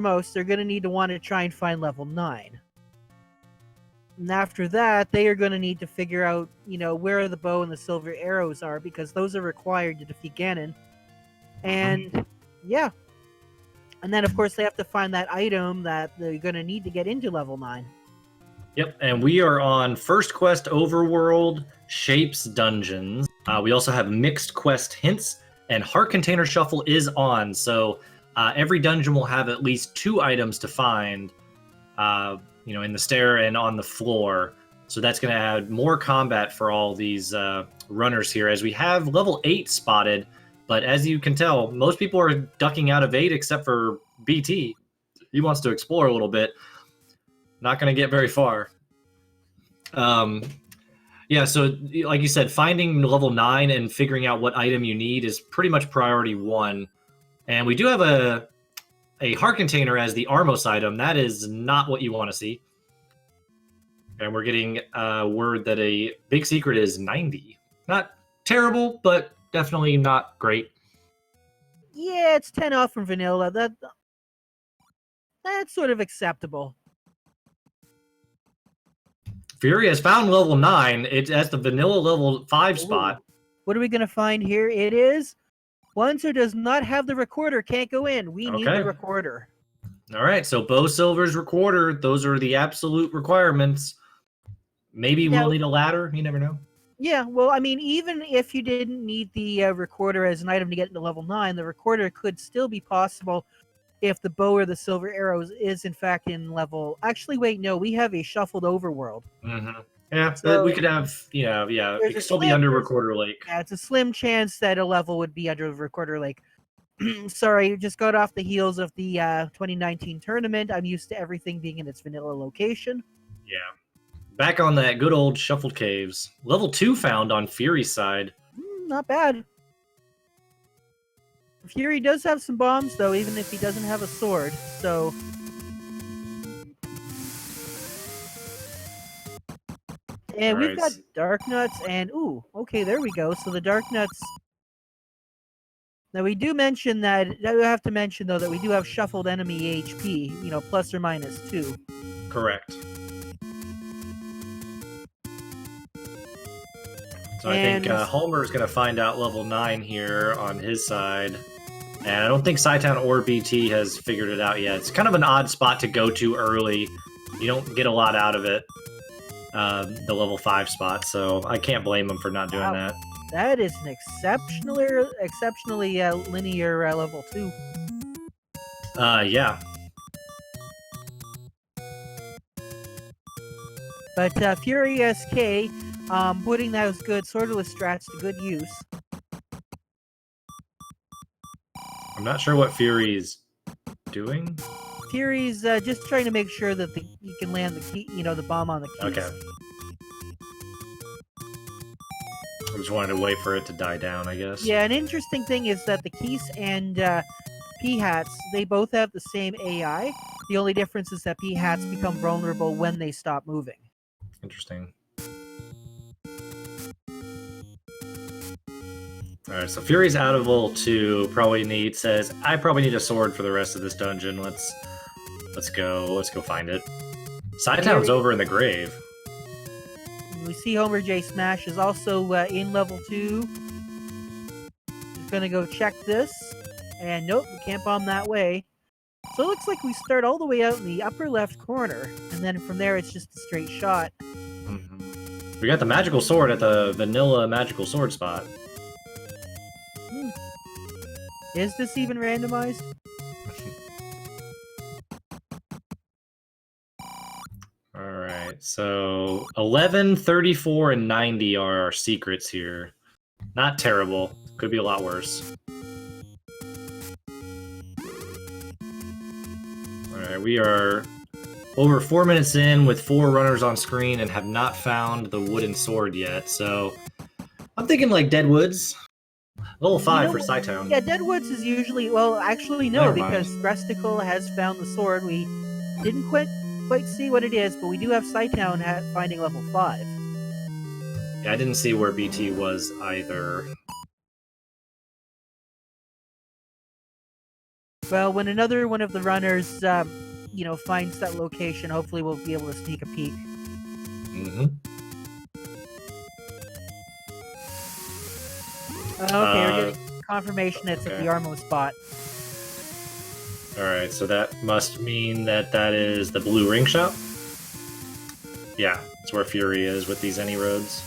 Most, they're going to need to want to try and find level 9. And after that, they are going to need to figure out, where the bow and the silver arrows are, because those are required to defeat Ganon. And, yeah. And then, of course, they have to find that item that they're going to need to get into level 9. Yep, and we are on First Quest Overworld Shapes Dungeons. We also have Mixed Quest Hints, and Heart Container Shuffle is on, so every dungeon will have at least 2 items to find, in the stair and on the floor. So that's going to add more combat for all these runners here, as we have level 8 spotted. But as you can tell, most people are ducking out of 8 except for BT. He wants to explore a little bit. Not going to get very far. Yeah, so like you said, finding level 9 and figuring out what item you need is pretty much priority 1. And we do have a heart container as the Armos item. That is not what you want to see. And we're getting word that a big secret is 90. Not terrible, but definitely not great. Yeah, it's 10 off from vanilla. That's sort of acceptable. Fury has found level 9. It's at the vanilla level 5 spot. What are we going to find here? It is ones who does not have the recorder can't go in. We need the recorder. All right, so Bow Silver's recorder. Those are the absolute requirements. Maybe we'll need a ladder. You never know. Yeah, well, I mean, even if you didn't need the recorder as an item to get into level 9, the recorder could still be possible if the bow or the silver arrows is, in fact, in level... Actually, wait, no, we have a shuffled overworld. Mm-hmm. Yeah, so we could have, it could still be under Recorder Lake. Yeah, it's a slim chance that a level would be under Recorder Lake. Sorry, just got off the heels of the 2019 tournament. I'm used to everything being in its vanilla location. Yeah. Back on that good old Shuffled Caves. Level 2 found on Fury's side. Not bad. Fury does have some bombs, though, even if he doesn't have a sword, so... And we've got Dark Nuts and... Ooh, okay, there we go. So the Dark Nuts... Now, we do mention that... I have to mention, though, that we do have shuffled enemy HP, plus or minus 2. Correct. So I think Homer's going to find out level 9 here on his side. And I don't think Scytown or BT has figured it out yet. It's kind of an odd spot to go to early. You don't get a lot out of it, the level 5 spot. So I can't blame him for not doing that. That is an exceptionally linear level 2. Yeah. But Fury SK... putting those good swordless strats to good use. I'm not sure what Fury's doing. Fury's just trying to make sure that he can land the key, the bomb on the keys. Okay. I just wanted to wait for it to die down, I guess. Yeah, an interesting thing is that the Keys and P-Hats, they both have the same AI. The only difference is that P-Hats become vulnerable when they stop moving. Interesting. Alright, so Fury's out of level 2, says, I probably need a sword for the rest of this dungeon. Let's go find it. Scytown's over in the grave. We see Homer J Smash is also in level 2. He's gonna go check this. And nope, we can't bomb that way. So it looks like we start all the way out in the upper left corner. And then from there it's just a straight shot. Mm-hmm. We got the magical sword at the vanilla magical sword spot. Is this even randomized? Alright, so 11, 34, and 90 are our secrets here. Not terrible. Could be a lot worse. Alright, we are over 4 minutes in with 4 runners on screen and have not found the wooden sword yet, so I'm thinking like Deadwoods. Level 5 for Scytown. Yeah, Deadwoods is usually... Well, actually, no, because Resticle has found the sword. We didn't quite see what it is, but we do have Scytown finding level 5. Yeah, I didn't see where BT was either. Well, when another one of the runners, finds that location, hopefully we'll be able to sneak a peek. Mm-hmm. Okay, we're getting confirmation it's at the Armo spot. Alright, so that must mean that is the blue ring shop? Yeah, it's where Fury is with these any roads.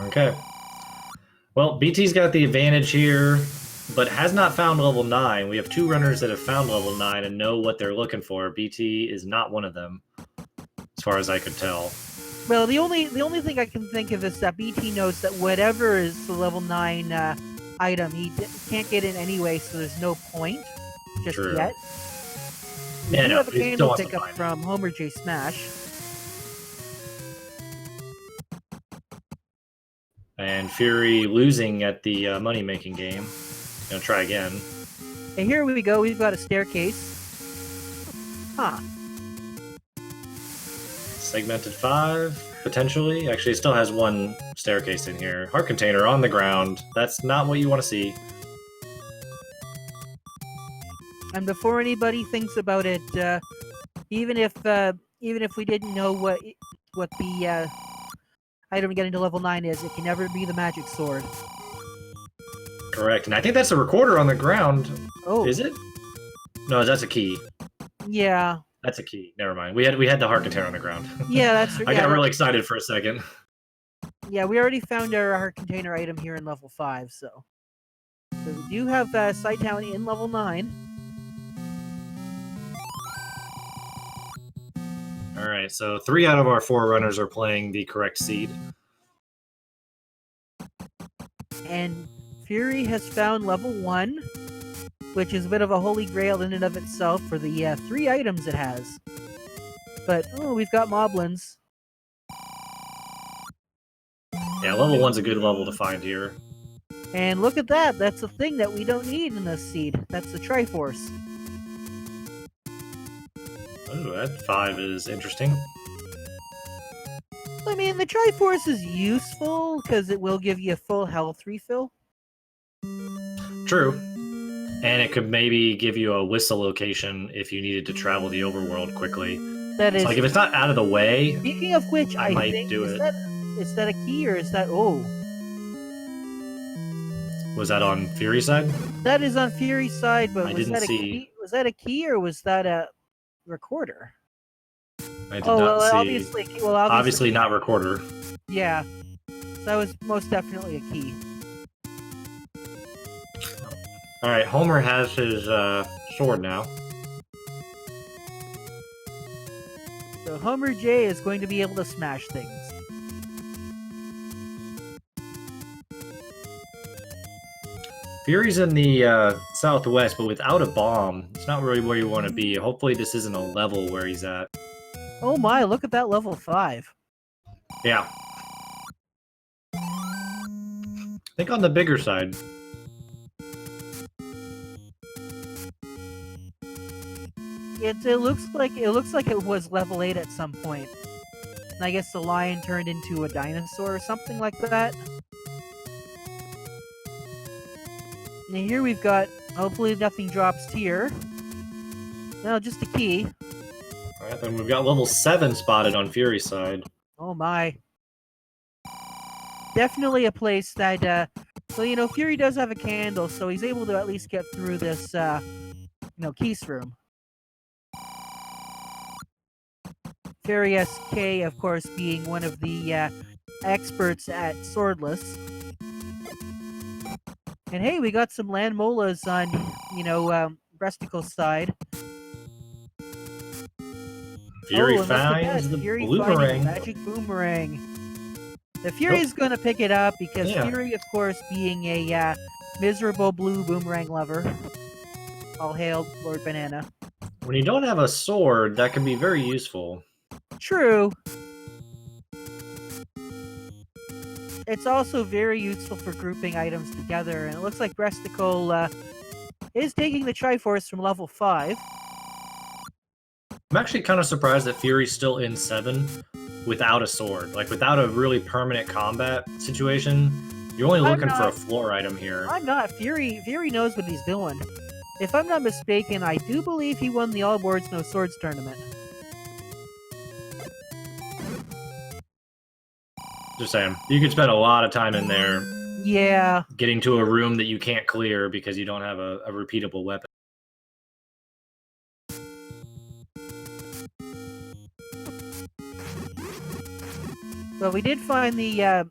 Okay. Well, BT's got the advantage here, but has not found level 9. We have 2 runners that have found level 9 and know what they're looking for. BT is not one of them, as far as I could tell. Well, the only thing I can think of is that BT knows that whatever is the level 9 item, he can't get in anyway, so there's no point just yet. We do have a candle pickup from Homer J Smash. And Fury losing at the money-making game. Gonna try again. And here we go, we've got a staircase. Huh. Segmented 5, potentially. Actually, it still has 1 staircase in here. Heart container on the ground. That's not what you want to see. And before anybody thinks about it, even if we didn't know what the item getting to level 9 is, it can never be the magic sword. Correct, and I think that's a recorder on the ground. Oh, is it? No, that's a key. Yeah. That's a key. Never mind. We had the heart container on the ground. Yeah, that's. I got really excited for a second. Yeah, we already found our heart container item here in level 5, so we do have Side Town in level 9. All right, so 3 out of our 4 runners are playing the correct seed. And Fury has found level 1, which is a bit of a holy grail in and of itself for the 3 items it has. But, we've got Moblins. Yeah, level 1's a good level to find here. And look at that, that's a thing that we don't need in this seed. That's the Triforce. Oh, that 5 is interesting. I mean, the Triforce is useful because it will give you a full health refill. True. And it could maybe give you a whistle location if you needed to travel the overworld quickly. That is. So, like, if it's not out of the way. Speaking of which, I might think do it. Is that a key or is that? Oh. Was that on Fury's side? That is on Fury's side, but was that a see. key? Was that a key or was that a recorder? I did not see. Obviously not recorder. Yeah, that was most definitely a key. All right, Homer has his sword now. So Homer J is going to be able to smash things. Fury's in the southwest, but without a bomb. It's not really where you want to be. Hopefully this isn't a level where he's at. Oh my, look at that level 5. Yeah. Think on the bigger side. It looks like it was level 8 at some point. And I guess the lion turned into a dinosaur or something like that. And here we've got, hopefully nothing drops here. No, just a key. Alright, then we've got level 7 spotted on Fury's side. Oh my. Definitely a place that, so, Fury does have a candle, so he's able to at least get through this, Keys room. Fury SK, of course, being one of the, experts at Swordless. And hey, we got some land molas on, Breasticle's side. Fury finds the boomerang. Magic boomerang. The Fury's gonna pick it up because Fury, of course, being a miserable blue boomerang lover. All hail Lord Banana. When you don't have a sword, that can be very useful. True. It's also very useful for grouping items together, and it looks like Breasticle is taking the Triforce from level 5. I'm actually kind of surprised that Fury's still in 7 without a sword. Like, without a really permanent combat situation, You're only I'm looking for a not- floor item here. I'm not. Fury knows what he's doing. If I'm not mistaken, I do believe he won the All Boards No Swords tournament. Just saying. You could spend a lot of time in there Yeah. getting to a room that you can't clear because you don't have a repeatable weapon. Well, we did find the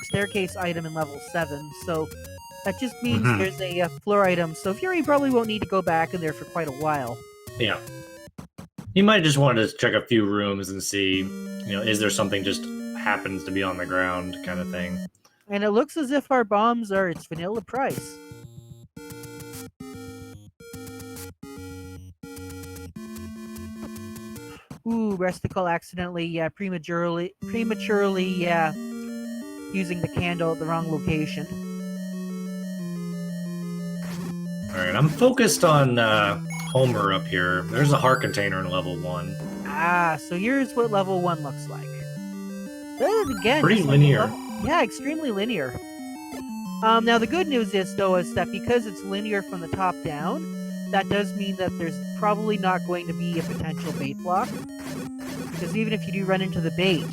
staircase item in level 7, so that just means Mhm. there's a floor item. So Fury probably won't need to go back in there for quite a while. Yeah. You might just want to check a few rooms and see, is there something just happens to be on the ground kind of thing. And it looks as if our bombs are its vanilla price. Ooh, Resticle accidentally prematurely using the candle at the wrong location. Alright, I'm focused on Homer up here. There's a heart container in level 1. Ah, so here's what level 1 looks like. Then again, Pretty just like linear. Yeah, extremely linear. Now the good news is though is that because it's linear from the top down, that does mean that there's probably not going to be a potential bait block. Because even if you do run into the bait,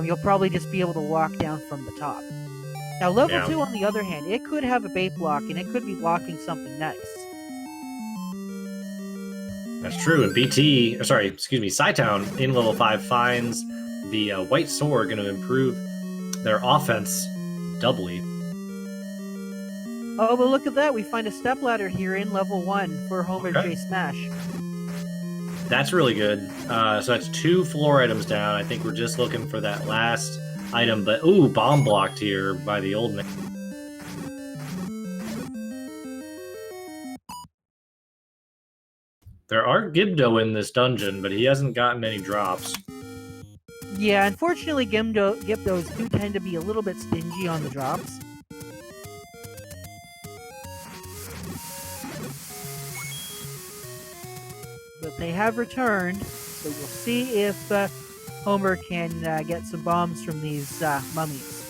you'll probably just be able to walk down from the top. Now level 2 on the other hand, it could have a bait block and it could be blocking something nice. That's true. And Scytown in level 5 finds the white sword going to improve their offense doubly. Oh, but look at that. We find a stepladder here in level 1 for Homer J Smash. That's really good. So that's 2 floor items down. I think we're just looking for that last item. But, ooh, bomb blocked here by the old man. There are Gibdo in this dungeon, but he hasn't gotten any drops. Yeah, unfortunately, Gibdos do tend to be a little bit stingy on the drops. But they have returned, so we'll see if Homer can get some bombs from these mummies.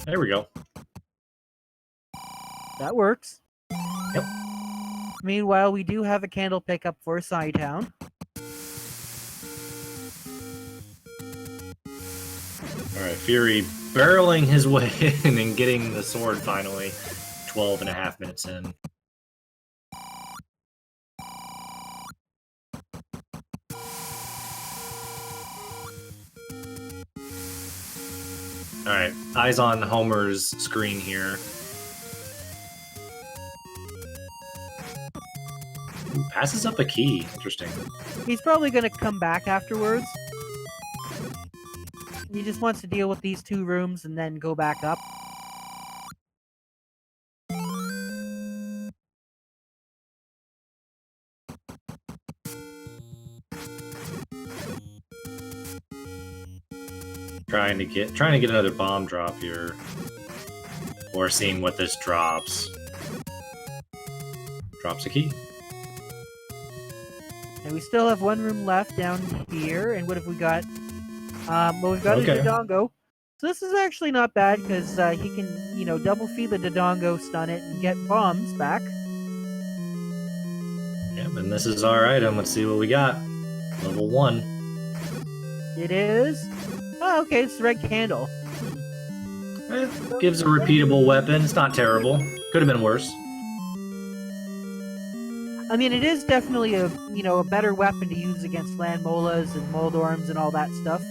There we go. That works. Yep. Meanwhile, we do have a candle pickup for Scytown. Alright, Fury barreling his way in and getting the sword finally. 12.5 minutes in. Alright, eyes on Homer's screen here. Ooh, passes up a key. Interesting. He's probably going to come back afterwards. He just wants to deal with these 2 rooms and then go back up. Trying to get another bomb drop here. Or seeing what this drops. Drops a key. And we still have 1 room left down here. And what have we got? Well, we've got a Dodongo. So this is actually not bad because he can, double feed the Dodongo, stun it, and get bombs back. Yep, and this is our item. Let's see what we got. Level 1. It is. Oh, okay, it's the red candle. Gives a repeatable weapon. It's not terrible. Could have been worse. I mean, it is definitely a better weapon to use against land molas and moldorms and all that stuff.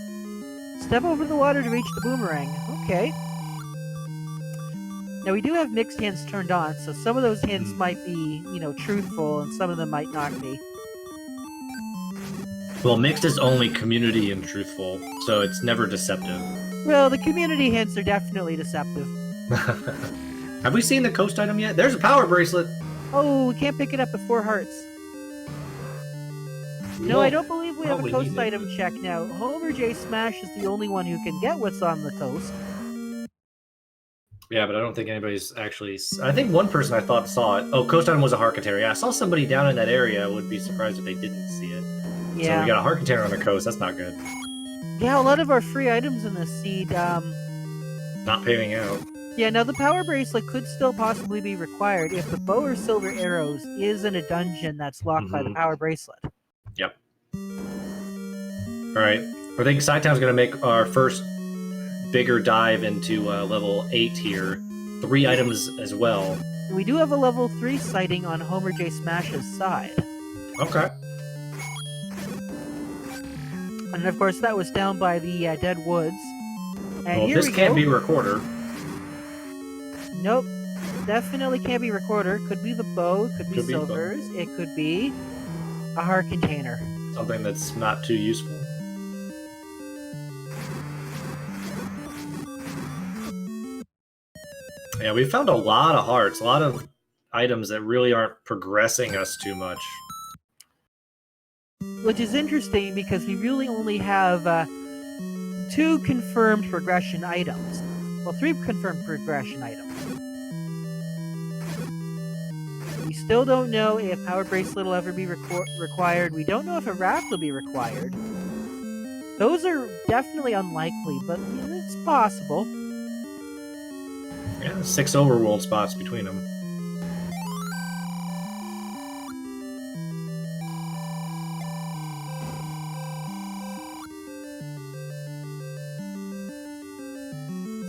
Step over the water to reach the boomerang. Okay. Now we do have mixed hints turned on, so some of those hints might be, truthful, and some of them might not be. Well, mixed is only community and truthful, so it's never deceptive. Well, the community hints are definitely deceptive. Have we seen the coast item yet? There's a power bracelet. Oh, we can't pick it up at 4 hearts. No, I don't believe we have a coast item check now. Homer J Smash is the only one who can get what's on the coast. Yeah, but I don't think anybody's actually... I think one person I thought saw it. Oh, coast item was a heart container. Yeah, I saw somebody down in that area. I would be surprised if they didn't see it. Yeah. So we got a heart container on the coast. That's not good. Yeah, a lot of our free items in this seed. Not panning out. Yeah, now the power bracelet could still possibly be required if the bow or silver arrows is in a dungeon that's locked by the power bracelet. Yep. All right. I think Sci-Town's going to make our first bigger dive into level 8 here. 3 items as well. We do have a level 3 sighting on Homer J. Smash's side. Okay. And of course, that was down by the Dead Woods. And Well, here this we can't go. be Recorder. Nope. Definitely can't be Recorder. Could be the bow. Could be silvers. It could be a heart container. Something that's not too useful. Yeah, we found a lot of hearts, a lot of items that really aren't progressing us too much. Which is interesting because we really only have 2 confirmed progression items. Well, 3 confirmed progression items. We still don't know if Power Bracelet will ever be required. We don't know if a Raft will be required. Those are definitely unlikely, but it's possible. Yeah, 6 overworld spots between them.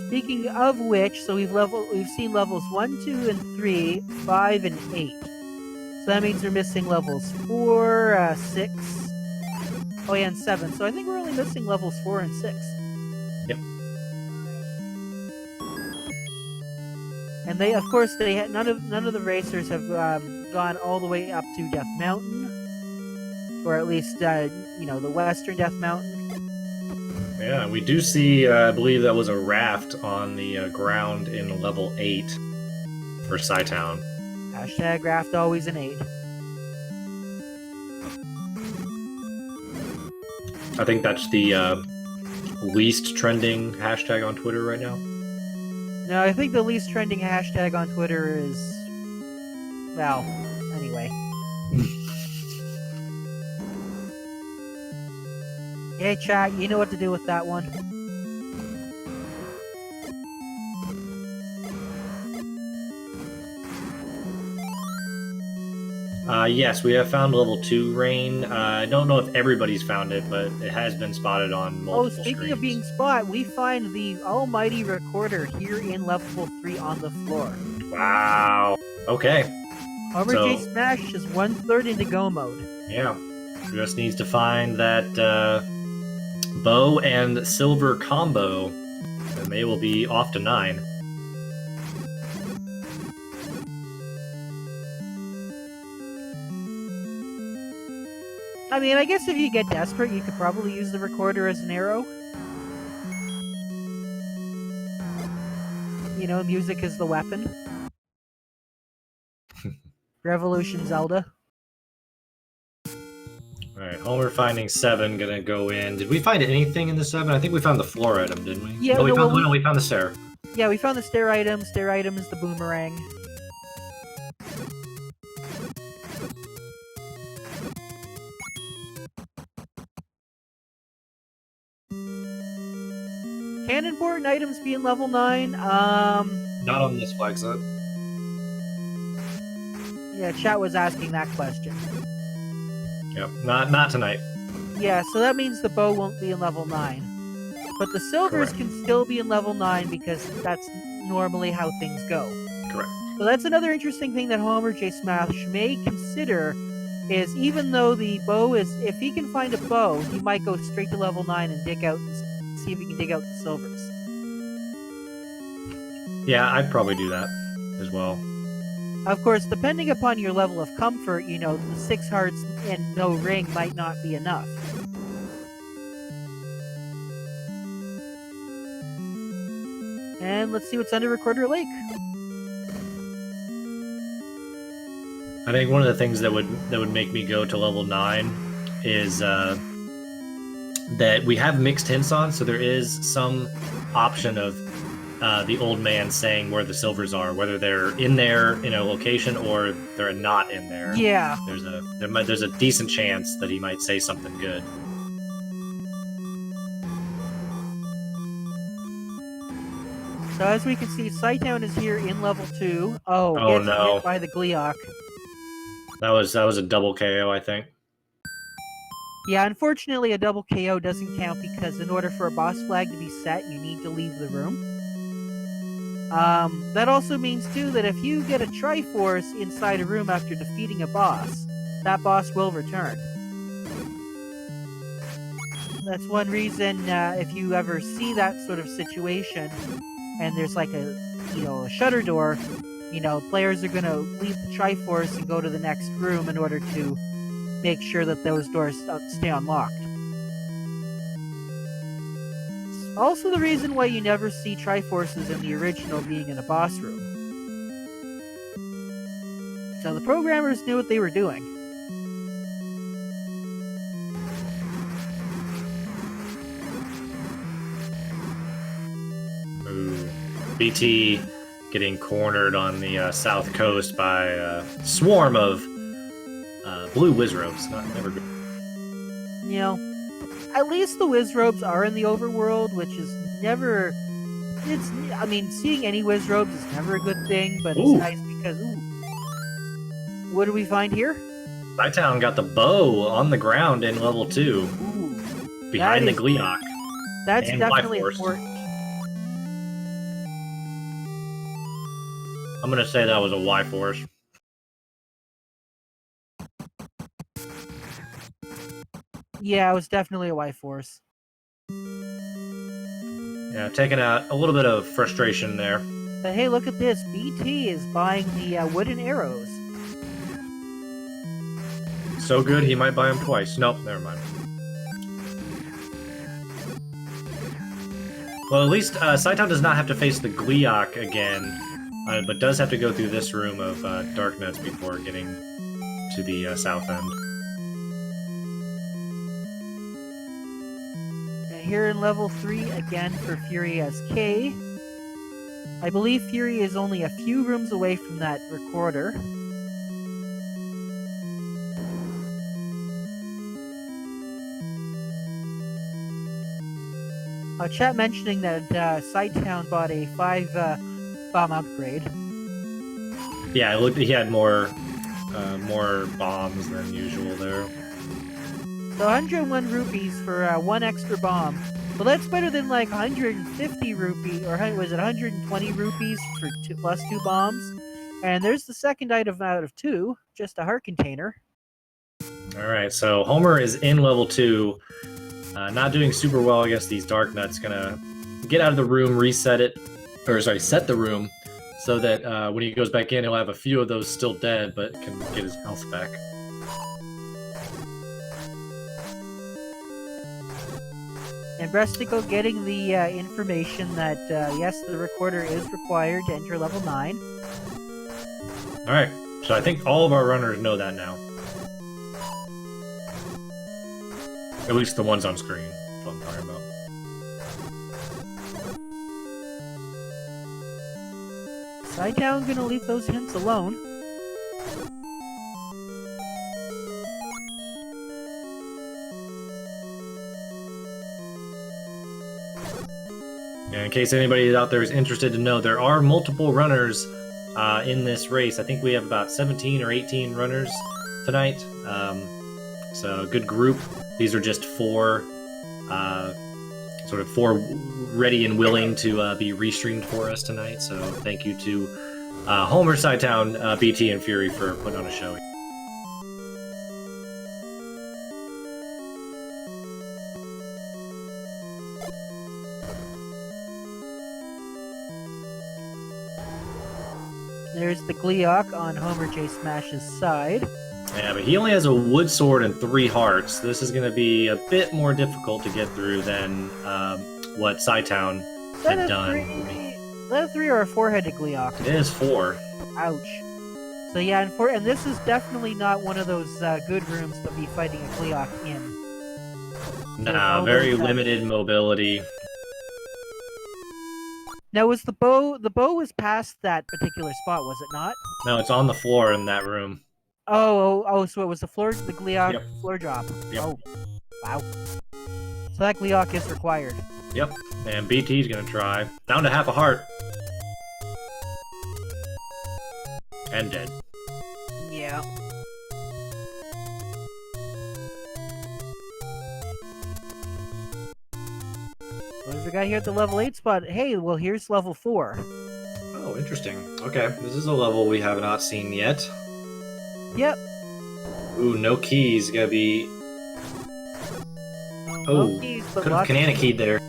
Speaking of which, so we've seen levels 1, 2, and 3, 5, and 8. So that means we're missing levels 4, 6, oh yeah, and 7. So I think we're only missing levels 4 and 6. Yep. And they, of course, none of the racers have gone all the way up to Death Mountain, or at least the Western Death Mountain. Yeah, we do see, I believe that was a raft on the ground in level 8 for Sci-Town. Hashtag raft always an 8. I think that's the least trending hashtag on Twitter right now. No, I think the least trending hashtag on Twitter is... well, anyway. Hey, chat, you know what to do with that one. Yes, we have found level 2 rain. I don't know if everybody's found it, but it has been spotted on multiple speaking screens. of being spot, we find the almighty Recorder here in level 3 on the floor. Wow. Okay. Homer J. Smash is 1/3 into go mode. Yeah. Just needs to find that bow and silver combo, and they will be off to 9. I mean, I guess if you get desperate, you could probably use the Recorder as an arrow. You know, music is the weapon. Revolution Zelda. Alright, Homer finding 7, gonna go in. Did we find anything in the 7? I think we found the floor item, didn't we? Yeah, we found the stair. Yeah, we found the stair item. Stair item is the boomerang. Can important items be in level 9? Not on this flag set. Yeah, chat was asking that question. Yep, not tonight. Yeah, so that means the bow won't be in level 9. But the silvers Correct. can still be in level 9 because that's normally how things go. Correct. So that's another interesting thing that Homer J. Smash may consider is even though the bow is... if he can find a bow, he might go straight to level 9 and see if he can dig out the silvers. Yeah, I'd probably do that as well. Of course, depending upon your level of comfort, the 6 hearts and no ring might not be enough. And let's see what's under Recorder Lake. I think one of the things that would make me go to level 9 is that we have mixed hints on, so there is some option of the old man saying where the silvers are, whether they're in there in a location or they're not in there. Yeah. There's a decent chance that he might say something good. So as we can see, Sightdown is here in level 2. Oh, Oh, gets no. hit by the Gleeok. That was a double KO, I think. Yeah, unfortunately, a double KO doesn't count because in order for a boss flag to be set, you need to leave the room. That also means, too, that if you get a Triforce inside a room after defeating a boss, that boss will return. That's one reason if you ever see that sort of situation and there's like a shutter door, players are going to leave the Triforce and go to the next room in order to make sure that those doors stay unlocked. It's also the reason why you never see Triforces in the original being in a boss room. So the programmers knew what they were doing. Ooh. BT getting cornered on the south coast by a swarm of blue Wizrobes. Never good. At least the Wizrobes are in the overworld, which is never... seeing any Wizrobes is never a good thing, but it's nice because... What do we find here? Sightdown got the bow on the ground in level 2. Ooh. Behind the Gleeok. That's and definitely Bifrost. important. I'm going to say that was a Y-Force. Yeah, it was definitely a Y-Force. Yeah, taking out a little bit of frustration there. But hey, look at this. BT is buying the wooden arrows. So good, he might buy them twice. Nope, never mind. Well, at least Sightdown does not have to face the Gleeok again, but does have to go through this room of Dark Nuts before getting to the south end. And here in level 3, again for Fury as K. I believe Fury is only a few rooms away from that recorder. Chat mentioning that Sightdown bought a 5 bomb upgrade. Yeah, it looked he had more bombs than usual there. So 101 rupees for 1 extra bomb. Well, that's better than like 150 rupees, or was it 120 rupees for plus 2 bombs? And there's the second item out of 2, just a heart container. All right, so Homer is in level 2. Not doing super well against these Dark Nuts. Gonna get out of the room, set the room, so that when he goes back in, he'll have a few of those still dead, but can get his health back. And Brestico getting the information that, yes, the recorder is required to enter level 9. Alright, so I think all of our runners know that now. At least the ones on screen, that's what I'm talking about. Sightdown gonna leave those hints alone. And in case anybody out there is interested to know, there are multiple runners in this race. I think we have about 17 or 18 runners tonight. So a good group. These are just four ready and willing to be restreamed for us tonight. So thank you to Homer, Sightdown, BT, and Fury for putting on a show. There's the Gleeok on Homer J. Smash's side. Yeah, but he only has a wood sword and 3 hearts. This is going to be a bit more difficult to get through than what Sightdown had done. Is that a 3 or a 4-headed Gleeok? It is 4. Ouch. So yeah, and this is definitely not one of those good rooms to be fighting a Gleeok in. Nah, very limited mobility. Now, was the bow was past that particular spot, was it not? No, it's on the floor in that room. Oh, so it was the Gleeok Yep. floor drop. Yep. Oh, wow. So that Gleeok is required. Yep, and BT's gonna try. Down to half a heart. And dead. Yeah. Well, there's a guy here at the level 8 spot. Hey, well, here's level 4. Oh, interesting. Okay, this is a level we have not seen yet. Yep. Ooh, no keys. Gotta be... No keys, but could have Kanana keyed there.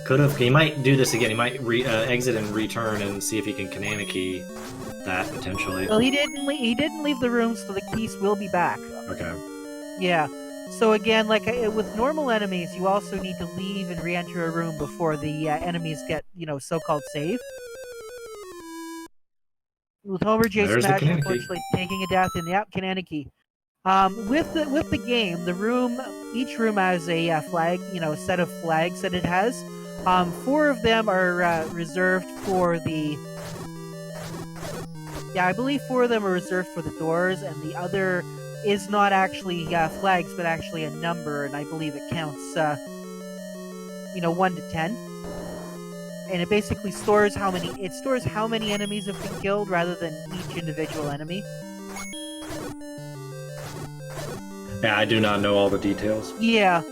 Could have. He might do this again. He might exit and return and see if he can Kanana key that potentially. Well, he didn't leave the room, so the keys will be back. Okay. Yeah. So again, like with normal enemies, you also need to leave and re-enter a room before the enemies get, so-called saved. With Homer J. There's Smash, the Kanana key. unfortunately, taking a death in the Kanana key. With the game, each room has a flag, set of flags that it has. 4 of them are reserved for the. Yeah, I believe 4 of them are reserved for the doors, and the other is not actually flags, but actually a number, and I believe it counts, 1 to 10. And it basically stores how many enemies have been killed rather than each individual enemy. Yeah, I do not know all the details. Yeah.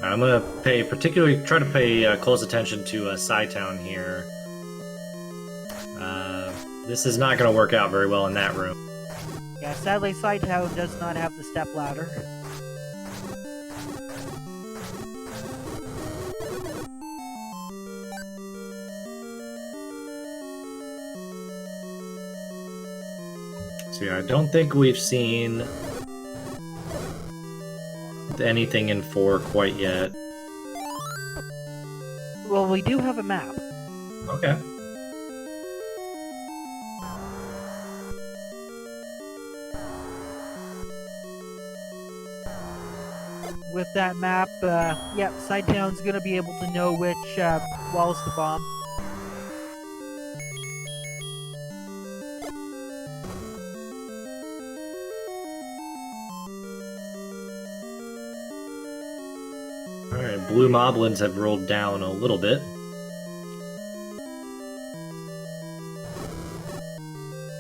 I'm gonna try to pay close attention to Sci-Town here. This is not gonna work out very well in that room. Yeah, sadly, Sci-Town does not have the step ladder. So yeah, I don't think we've seen anything in 4 quite yet. Well, we do have a map. Okay. With that map, yep, Sci-Town's gonna be able to know which walls to bomb. Alright, blue moblins have rolled down a little bit.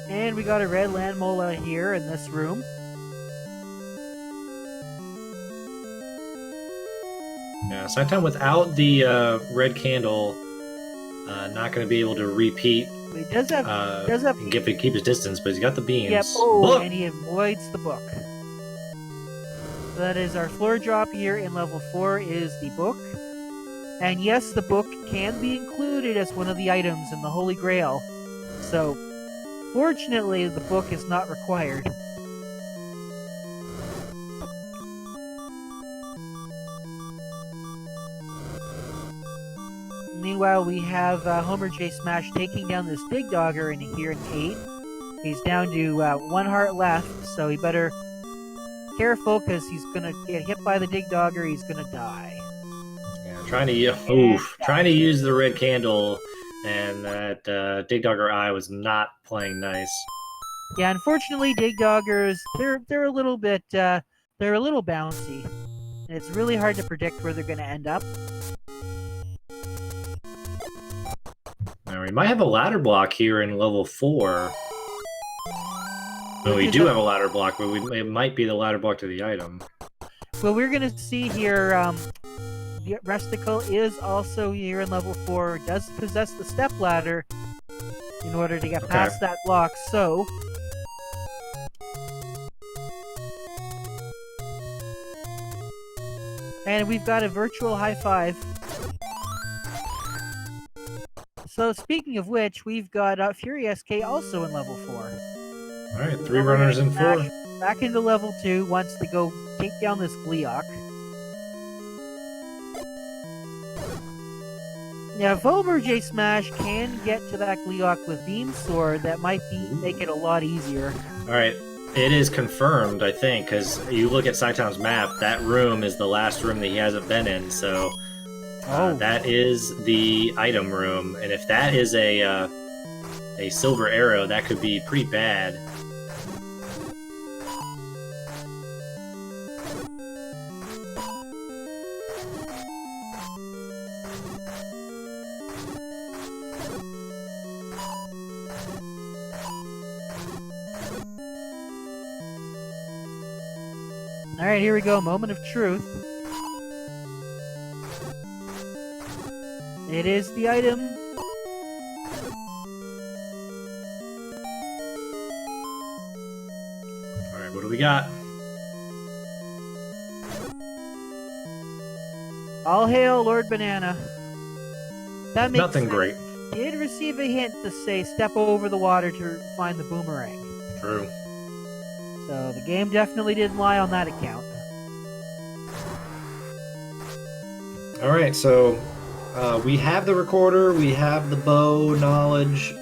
And we got a red land mola here in this room. Yeah, Sci-Town without the red candle, not going to be able to repeat. But he does have and keep his distance, but he's got the beams. Yep. Oh, book! And he avoids the book. So that is our floor drop here in level 4 is the book. And yes, the book can be included as one of the items in the Holy Grail. So, fortunately, the book is not required. Meanwhile, we have Homer J. Smash taking down this Dig Dogger in here in 8. He's down to 1 heart left, so he better careful because he's gonna get hit by the Dig Dogger. He's gonna die. Yeah, trying to use the red candle, and that Dig Dogger eye was not playing nice. Yeah, unfortunately, Dig Doggers they're a little bit they're a little bouncy, and it's really hard to predict where they're gonna end up. Now, we might have a ladder block here in level 4. No, we do have a ladder block, but it might be the ladder block to the item. Well, we're going to see here, the Resticle is also here in level 4, does possess the step ladder in order to get past that block, so... And we've got a virtual high five. So, speaking of which, we've got Fury SK also in level 4. Alright, 3 runners in 4. Back into level 2 once they go take down this Gleeok. Now, if Homer J. Smash can get to that Gleeok with Beam Sword, that might make it a lot easier. Alright, it is confirmed, I think, because you look at Sci-Town's map, that room is the last room that he hasn't been in, so... that is the item room, and if that is a silver arrow, that could be pretty bad. Alright, here we go. Moment of truth. It is the item. Alright, what do we got? All hail Lord Banana. That makes Nothing sense. great. Did receive a hint to say step over the water to find the boomerang. True. So the game definitely didn't lie on that account. Alright, so we have the recorder, we have the bow knowledge.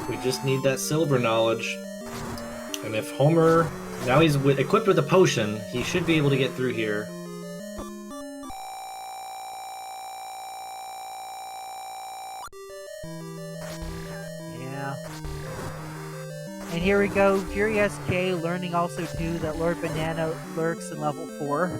We just need that silver knowledge. And if Homer, now he's equipped with a potion, he should be able to get through here. Yeah. And here we go, Fury SK learning also too that Lord Banana lurks in level 4.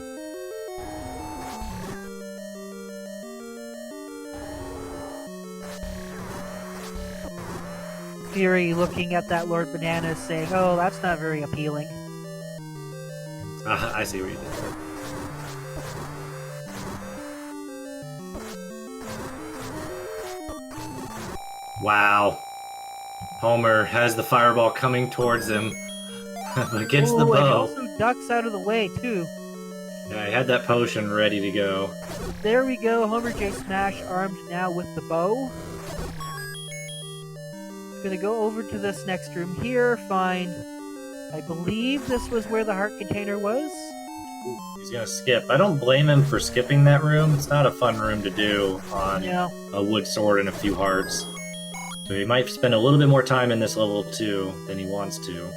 Fury looking at that Lord Banana saying, oh, that's not very appealing. I see what you did there. Wow. Homer has the fireball coming towards him, but gets the And he bow. also ducks out of the way too. Yeah, he had that potion ready to go. There we go, Homer J Smash armed now with the bow. Gonna go over to this next room here, find, I believe this was where the heart container was. Ooh, he's gonna skip. I don't blame him for skipping that room. It's not a fun room to do on a wood sword and a few hearts. So he might spend a little bit more time in this level 2 than he wants to.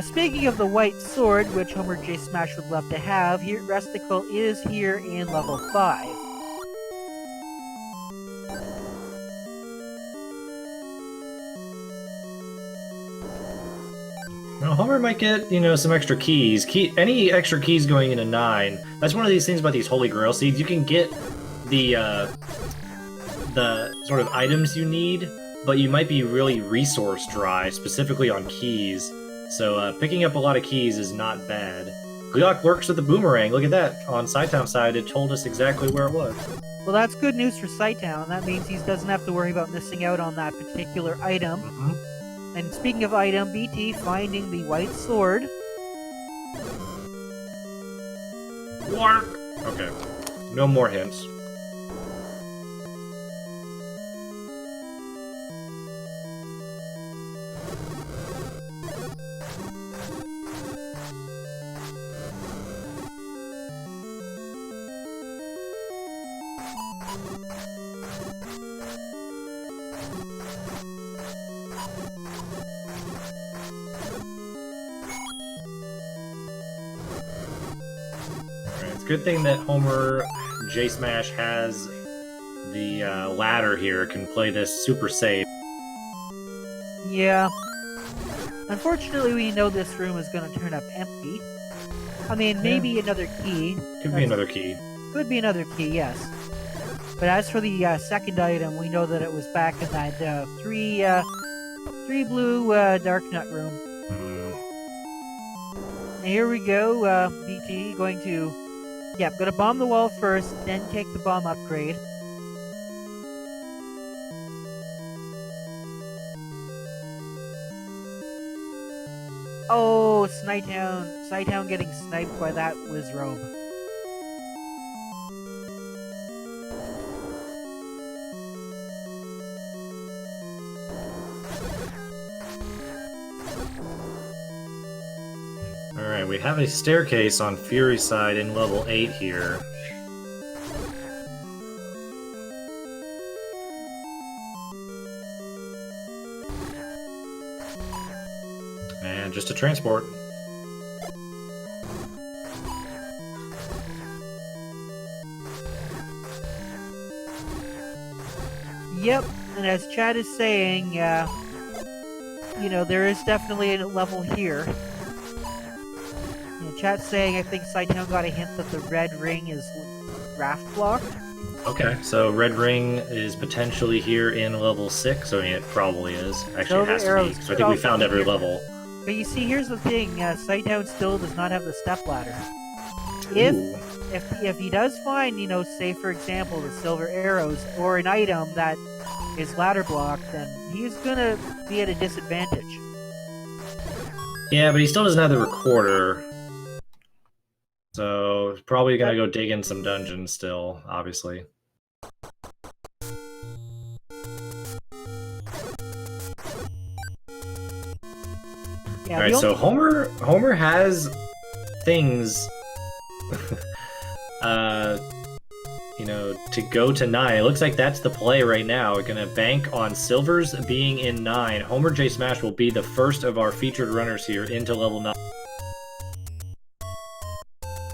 Speaking of the white sword, which Homer J Smash would love to have, here Resticle is here in level 5. Now, Homer might get, some extra keys. Any extra keys going into 9. That's one of these things about these Holy Grail seeds. You can get the sort of items you need, but you might be really resource dry, specifically on keys. So picking up a lot of keys is not bad. Gleok works with the boomerang. Look at that. On Sci-Town side, it told us exactly where it was. Well, that's good news for Sci-Town. That means he doesn't have to worry about missing out on that particular item. Mm-hmm. And speaking of item, BT finding the white sword. Work! Okay. No more hints. Good thing that Homer J Smash has the ladder here, can play this super safe. Yeah. Unfortunately, we know this room is going to turn up empty. I mean, maybe another key. Could be another key. Could be another key, yes. But as for the second item, we know that it was back in that three blue Dark Nut room. And here we go, BT going to... Yeah, I'm gonna bomb the wall first, then take the bomb upgrade. Oh, Sci-Town getting sniped by that Wizrobe. Alright, we have a staircase on Fury's side in level 8 here. And just a transport. Yep, and as Chad is saying, there is definitely a level here. Chat's saying I think Sci-Town got a hint that the red ring is raft blocked. Okay, so red ring is potentially here in level 6. I mean, it probably is. Actually, it has to be. So I think we found every level. But you see, here's the thing: Sighthound still does not have the step ladder. If Ooh. if he does find, say for example, the silver arrows or an item that is ladder blocked, then he's gonna be at a disadvantage. Yeah, but he still doesn't have the recorder. So probably gonna go dig in some dungeons still, obviously. Yeah, Alright, so Homer has things to go to 9. It looks like that's the play right now. We're gonna bank on silvers being in 9. Homer J Smash will be the first of our featured runners here into level 9.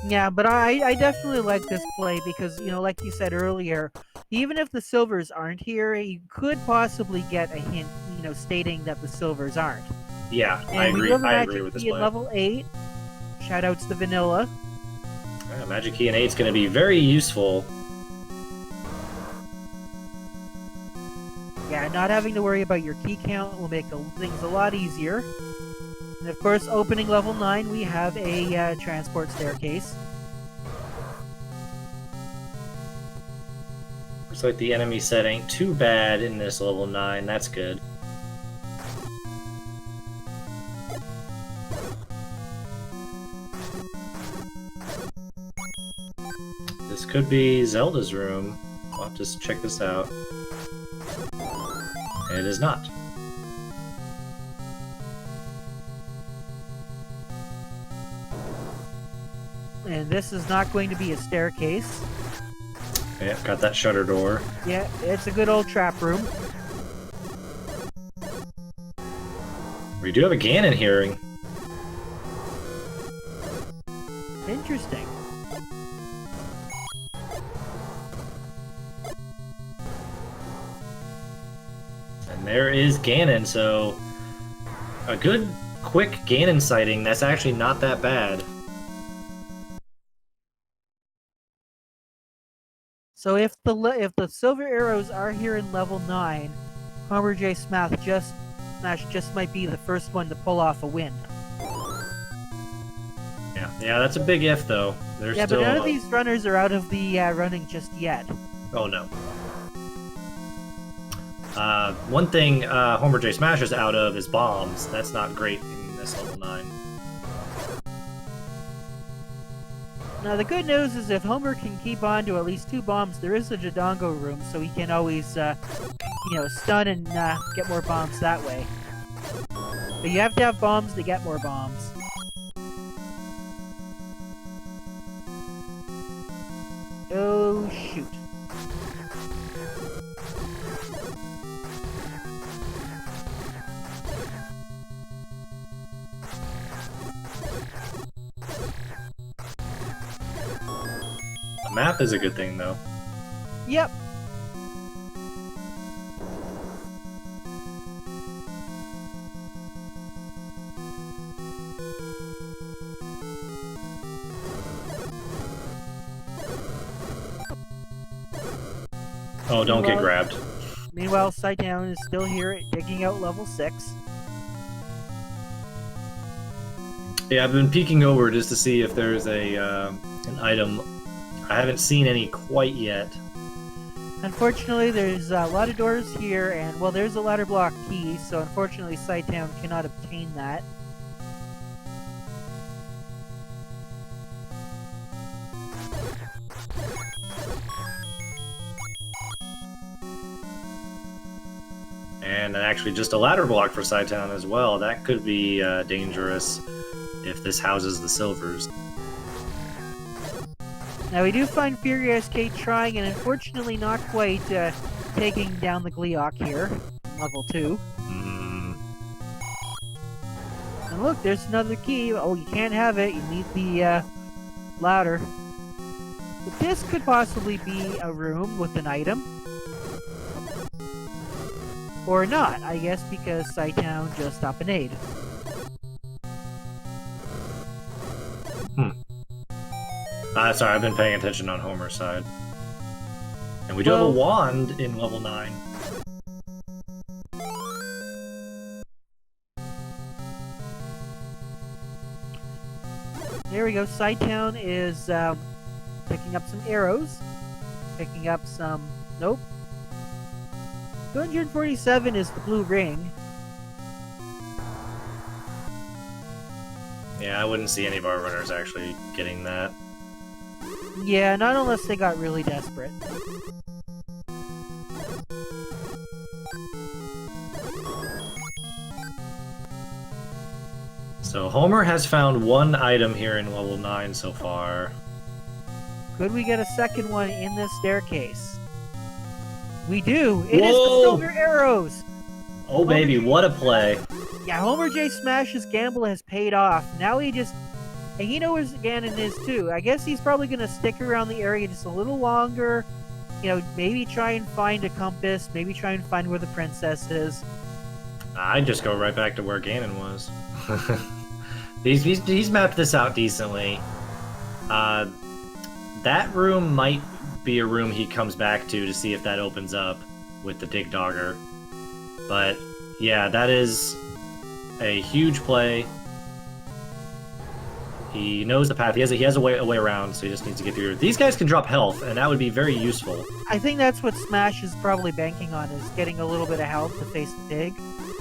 Yeah, but I definitely like this play because, like you said earlier, even if the silvers aren't here, you could possibly get a hint, stating that the silvers aren't. Yeah, And I agree. We do have a I magic agree with this key at play. level 8. Shoutouts to Vanilla. Yeah, Magic Key in 8 is going to be very useful. Yeah, not having to worry about your key count will make things a lot easier. And of course, opening level 9, we have a transport staircase. Looks like the enemy set ain't too bad in this level 9. That's good. This could be Zelda's room. I'll have to check this out. It is not. And this is not going to be a staircase. Yeah, got that shutter door. Yeah, it's a good old trap room. We do have a Ganon hearing. Interesting. And there is Ganon, so a good, quick Ganon sighting. That's actually not that bad. So if the silver arrows are here in level 9, Homer J Smash just might be the first one to pull off a win. Yeah, that's a big if though. There's Yeah, still but none of these runners are out of the running just yet. Oh no. One thing Homer J Smash is out of is bombs. That's not great in this level 9. Now the good news is if Homer can keep on to at least 2 bombs, there is a Jadongo room, so he can always, stun and get more bombs that way. But you have to have bombs to get more bombs. Oh shoot. The map is a good thing though. Yep. Oh, don't get grabbed. Meanwhile, Sightdown is still here, digging out level 6. Yeah, I've been peeking over just to see if there's an item. I haven't seen any quite yet. Unfortunately, there's a lot of doors here, and, well, there's a ladder block key, so unfortunately Sightdown cannot obtain that. And actually just a ladder block for Sidetown as well. That could be dangerous if this houses the silvers. Now we do find Furious Kate trying, and unfortunately not quite taking down the Gleeok here, level 2. And look, there's another key. Oh, you can't have it. You need the ladder. But this could possibly be a room with an item. Or not, I guess, because Sighttown just up an aid. Sorry, I've been paying attention on Homer's side. And we do have a wand in level 9. we go. Sidetown is picking up some arrows. Picking up some... Nope. 247 is the blue ring. Yeah, I wouldn't see any of our runners actually getting that. Yeah, not unless they got really desperate. So Homer has found one item here in level 9 so far. Could we get a second one in this staircase? We do! It is the Whoa! silver arrows! Oh baby, what a play. Yeah, Homer J. Smash's gamble has paid off. Now he just... And he knows where Ganon is too. I guess he's probably going to stick around the area just a little longer. You know, maybe try and find a compass. Maybe try and find where the princess is. I'd just go right back to where Ganon was. He's mapped this out decently. That room might be a room he comes back to see if that opens up with the Dig Dogger. But yeah, that is a huge play. He knows the path. He has a way around, so he just needs to get through. These guys can drop health, and that would be very useful. I think that's what Smash is probably banking on, is getting a little bit of health to face the pig.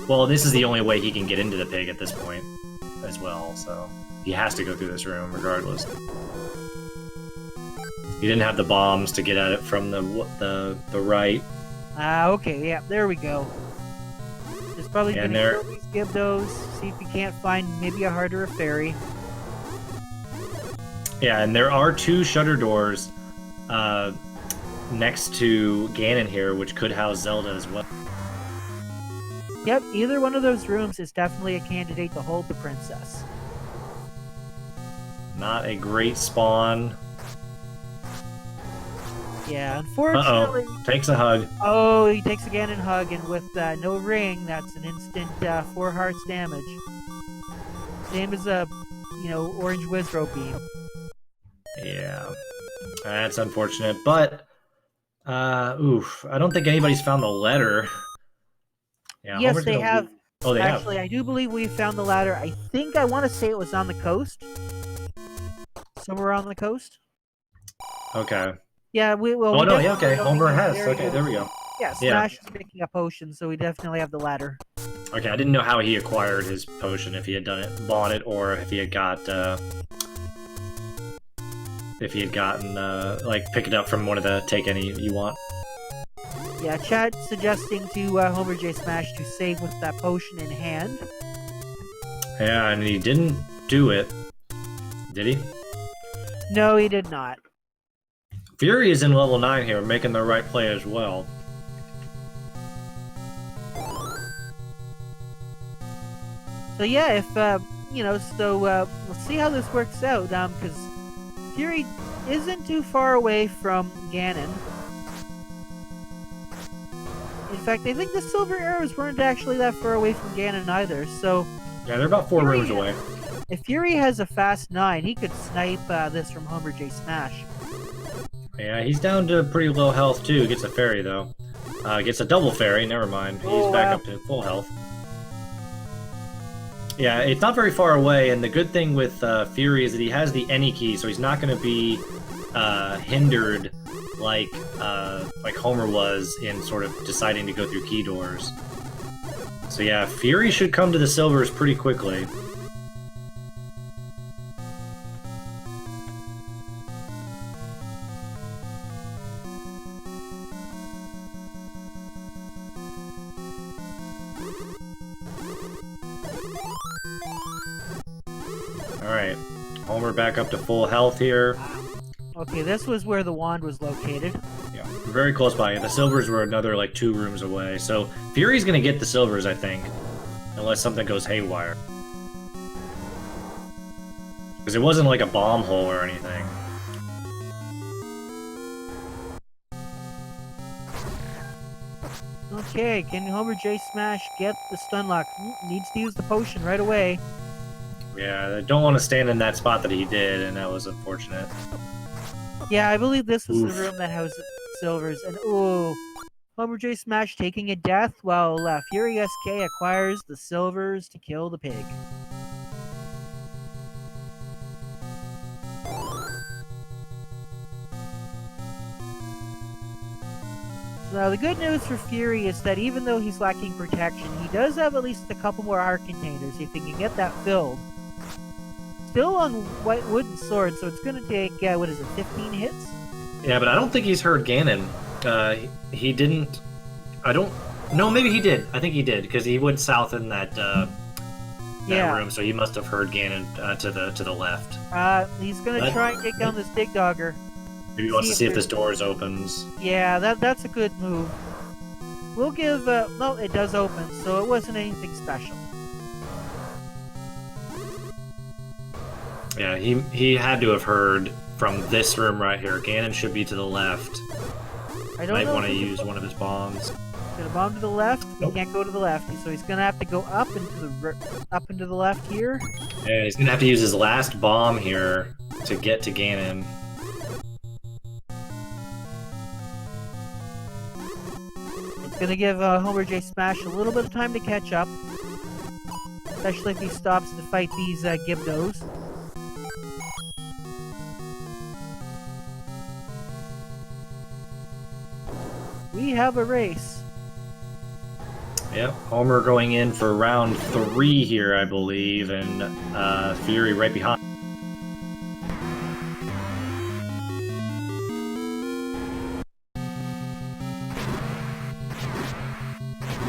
Well, this is the only way he can get into the pig at this point as well, so he has to go through this room regardless. He didn't have the bombs to get at it from the right. Okay, yeah, there we go. There's probably Yeah, gonna kill these Gibdos, see if we can't find maybe a heart or a fairy. Yeah, and there are 2 shutter doors next to Ganon here, which could house Zelda as well. Yep, either one of those rooms is definitely a candidate to hold the princess. Not a great spawn. Yeah, unfortunately... Uh-oh, takes a hug. Oh, he takes a Ganon hug, and with no ring, that's an instant 4 hearts damage. Same as a, orange Wizro beam. Yeah, that's unfortunate, but, oof, I don't think anybody's found the letter. Yeah, Yes, Homer's they gonna... have. Oh, they Actually, have. I do believe we found the ladder. I want to say it was on the coast. Somewhere on the coast. Okay. Yeah, Oh, no, yeah, okay, Homer has. Okay, there we go. Yeah, Smash is picking up potions, so we definitely have the ladder. Okay, I didn't know how he acquired his potion, if he had bought it, or if he had gotten, like, pick it up from one of the take any you want. Yeah, chat suggesting to Homer J. Smash to save with that potion in hand. Yeah, and he didn't do it. Did he? No, he did not. Fury is in level 9 here, making the right play as well. So yeah, if, we'll see how this works out, because Fury isn't too far away from Ganon. In fact, I think the silver arrows weren't actually that far away from Ganon either, so... Yeah, they're about 4 rooms away. If Fury has a fast 9, he could snipe this from Homer J. Smash. Yeah, he's down to pretty low health too. Gets a fairy though. Gets a double fairy, never mind. He's back up to full health. Yeah, it's not very far away, and the good thing with Fury is that he has the any key, so he's not going to be hindered like Homer was in sort of deciding to go through key doors. So yeah, Fury should come to the silvers pretty quickly. Alright, Homer back up to full health here. Okay, this was where the wand was located. Yeah, very close by. The silvers were another, 2 rooms away. So, Fury's gonna get the silvers, I think. Unless something goes haywire. Because it wasn't like a bomb hole or anything. Okay, can Homer J. Smash get the stun lock? Needs to use the potion right away. Yeah, I don't want to stand in that spot that he did, and that was unfortunate. Yeah, I believe this was Oof. the room that housed silvers. And ooh, Homer J. Smash taking a death while Fury SK acquires the silvers to kill the pig. So the good news for Fury is that even though he's lacking protection, he does have at least a couple more heart containers if he can get that filled. Still on white wooden sword, so it's going to take, what is it, 15 hits? Yeah, but I don't think he's heard Ganon. He didn't... I don't... No, maybe he did. I think he did, because he went south in that room, so he must have heard Ganon to the left. He's going to try and take down this big dogger. Maybe he wants to see if this door opens. Yeah, that's a good move. We'll give... no, it does open, so it wasn't anything special. Yeah, he had to have heard from this room right here. Ganon should be to the left. I don't know. Might want to use one of his bombs. Gonna bomb to the left. Nope. He can't go to the left, so he's gonna have to go up into the left here. Yeah, he's gonna have to use his last bomb here to get to Ganon. It's gonna give Homer J. Smash a little bit of time to catch up, especially if he stops to fight these Gibdos. We have a race. Yep, Homer going in for round 3 here, I believe, and Fury right behind.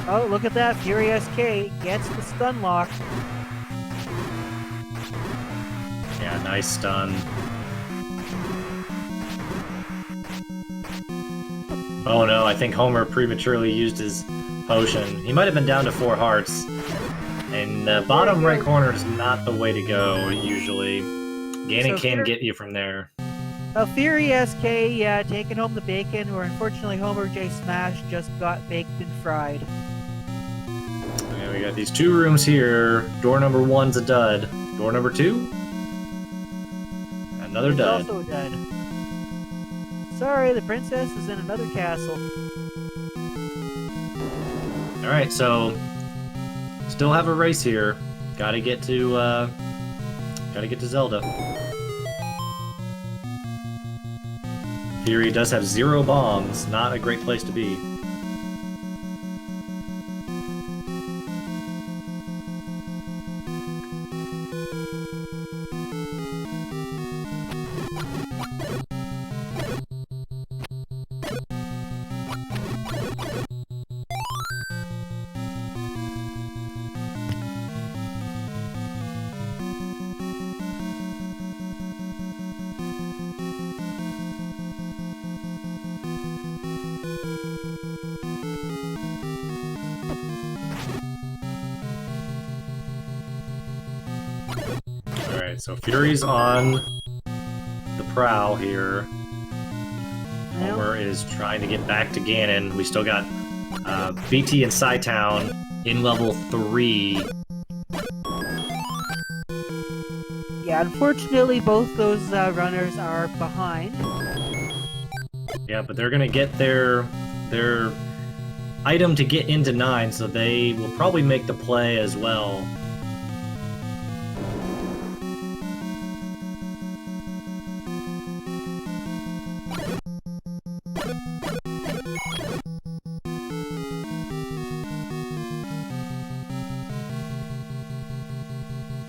Oh, look at that. Fury SK gets the stun lock. Yeah, nice stun. Oh no, I think Homer prematurely used his potion. He might have been down to 4 hearts. And the bottom right corner is not the way to go, usually. Ganon can get you from there. Fury SK taking home the bacon, where unfortunately Homer J. Smash just got baked and fried. Yeah, we got these 2 rooms here. Door number 1's a dud. Door number 2? Another dud. Also a dud. Sorry, the princess is in another castle. Alright, so still have a race here. Gotta get to Zelda. Fury does have 0 bombs, not a great place to be. Alright, so Fury's on the prowl here. Homer is trying to get back to Ganon. We still got BT and Psytown in level 3. Yeah, unfortunately both those runners are behind. Yeah, but they're gonna get their item to get into 9, so they will probably make the play as well.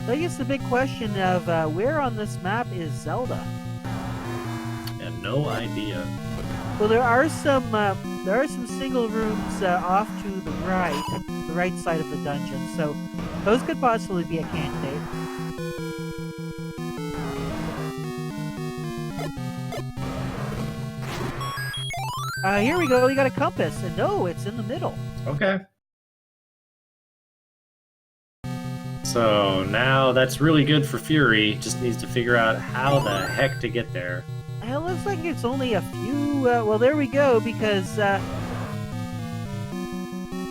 So I guess the big question of where on this map is Zelda? Yeah, no idea. Well, there are some single rooms off to the right side of the dungeon, so those could possibly be a candidate. Here we go. We got a compass, and no, it's in the middle. Okay. So now that's really good for Fury. Just needs to figure out how the heck to get there. It looks like it's only a few. Well, there we go. Because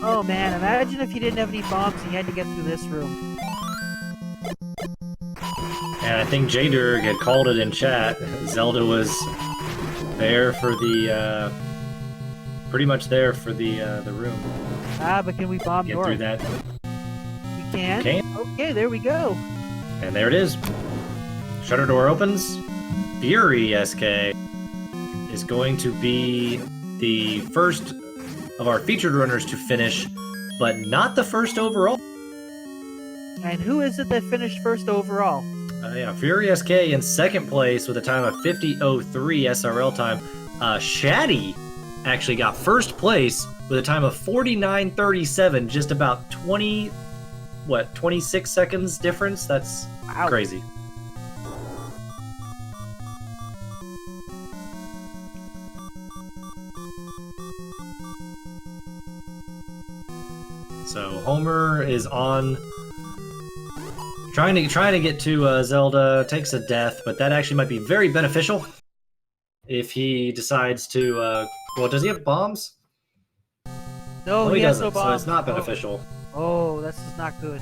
oh man, imagine if you didn't have any bombs, and you had to get through this room. And I think J-Durg had called it in chat. Zelda was there for the pretty much there for the room. But can we bomb Get north? through that. We can? Okay. Okay, there we go. And there it is. Shutter door opens. Fury SK is going to be the first of our featured runners to finish, but not the first overall. And who is it that finished first overall? Yeah, Fury SK in second place with a time of 50:03 SRL time. Shaddy actually got first place with a time of 49:37, just about 26 seconds difference? That's crazy. So Homer is on, trying to get to Zelda, takes a death, but that actually might be very beneficial if he decides to. Well, does he have bombs? No, he has doesn't. no bombs. So it's not beneficial. Oh, this is not good.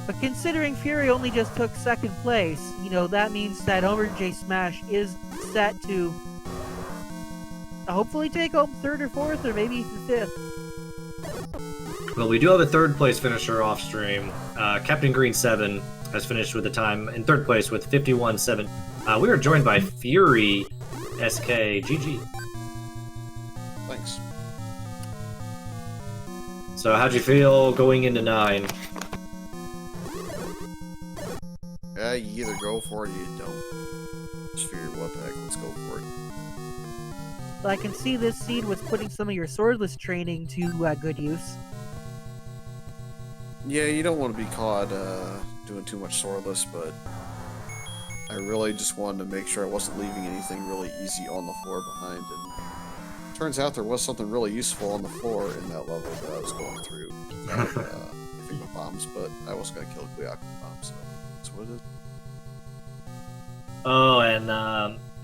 But considering Fury only just took second place, that means that Homer J Smash is set to hopefully take home third or fourth, or maybe even fifth. Well, we do have a third place finisher off stream. Captain Green 7 has finished with a time in third place with 51.7. We are joined by Fury SK. GG. Thanks. So how'd you feel going into 9? Yeah, you either go for it or you don't. Just figure what the heck, let's go for it. But I can see this seed was putting some of your swordless training to good use. Yeah, you don't want to be caught doing too much swordless, but I really just wanted to make sure I wasn't leaving anything really easy on the floor behind, and turns out there was something really useful on the floor in that level that I was going through. Giving my bombs, but I wasn't going to kill a Guyaku bomb, so that's what it is. Oh, and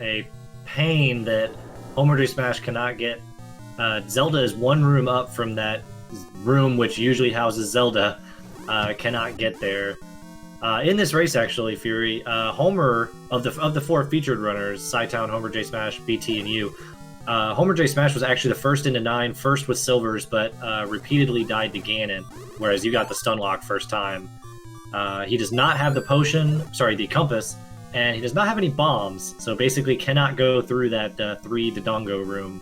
a pain that Homer J Smash cannot get. Zelda is one room up from that room which usually houses Zelda. Cannot get there. In this race, actually, Fury, Homer, of the 4 featured runners, Sci-Town, Homer J Smash, BT, and you, Homer J Smash was actually the first into 9, first with silvers, but repeatedly died to Ganon, whereas you got the stun lock first time. He does not have the compass, and he does not have any bombs, so basically cannot go through that 3 Dodongo room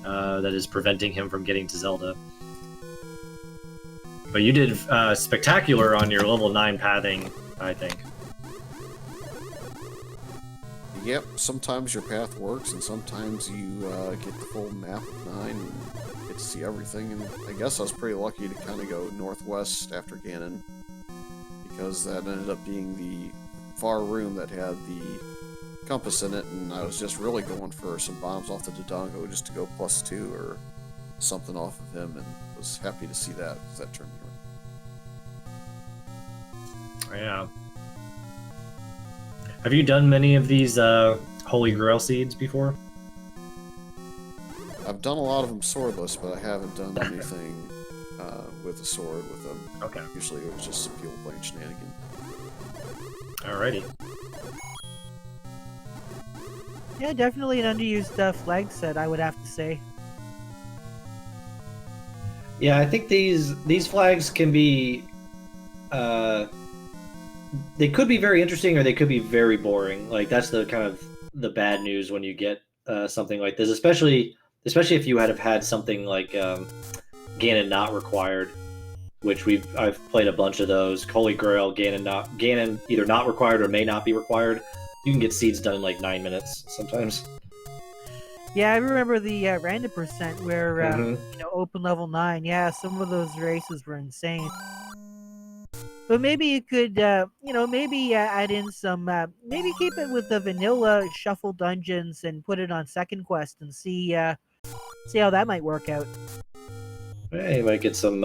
that is preventing him from getting to Zelda. But you did spectacular on your level 9 pathing, I think. Yep, sometimes your path works, and sometimes you get the full map of 9 and get to see everything. And I guess I was pretty lucky to kind of go northwest after Ganon, because that ended up being the far room that had the compass in it, and I was just really going for some bombs off the Dodongo just to go +2 or something off of him, and was happy to see that, because that turned me around. Yeah. Have you done many of these Holy Grail seeds before? I've done a lot of them swordless, but I haven't done anything with a sword with them. Okay. Usually it was just some people playing shenanigans. Alrighty. Yeah, definitely an underused flag set, I would have to say. Yeah, I think these flags can be, they could be very interesting or they could be very boring. Like that's the kind of the bad news when you get something like this, especially if you have had something like Ganon not required, which I've played a bunch of those. Holy Grail, Ganon either not required or may not be required. You can get seeds done in like 9 minutes sometimes. Yeah, I remember the random percent where open level 9. Yeah, some of those races were insane. But maybe you could, maybe add in some, maybe keep it with the vanilla shuffle dungeons and put it on second quest and see how that might work out. Yeah, you might get some.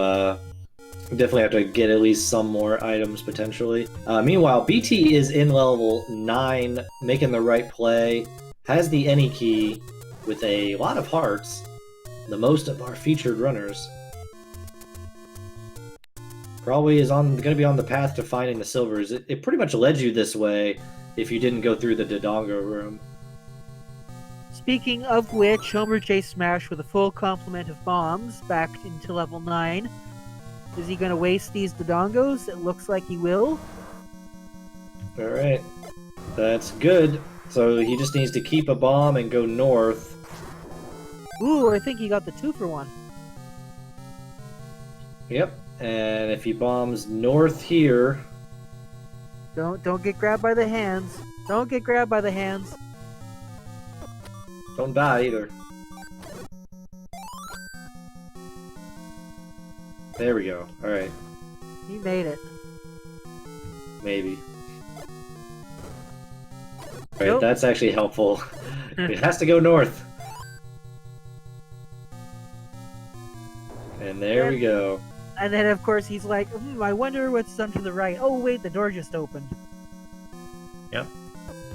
Definitely have to get at least some more items potentially. Meanwhile, BT is in level 9, making the right play. Has the any key with a lot of hearts, the most of our featured runners. Probably is going to be on the path to finding the silvers. It pretty much led you this way if you didn't go through the Dodongo room. Speaking of which, Homer J Smash with a full complement of bombs back into level 9. Is he going to waste these Dodongos? It looks like he will. Alright. That's good. So he just needs to keep a bomb and go north. Ooh, I think he got the 2-for-1. Yep. And if he bombs north here... Don't get grabbed by the hands. Don't get grabbed by the hands. Don't die either. There we go. Alright. He made it. Maybe. Alright, Nope. that's actually helpful. It has to go north. And there we go. And then, of course, he's like, I wonder what's done to the right. Oh, wait, the door just opened. Yep.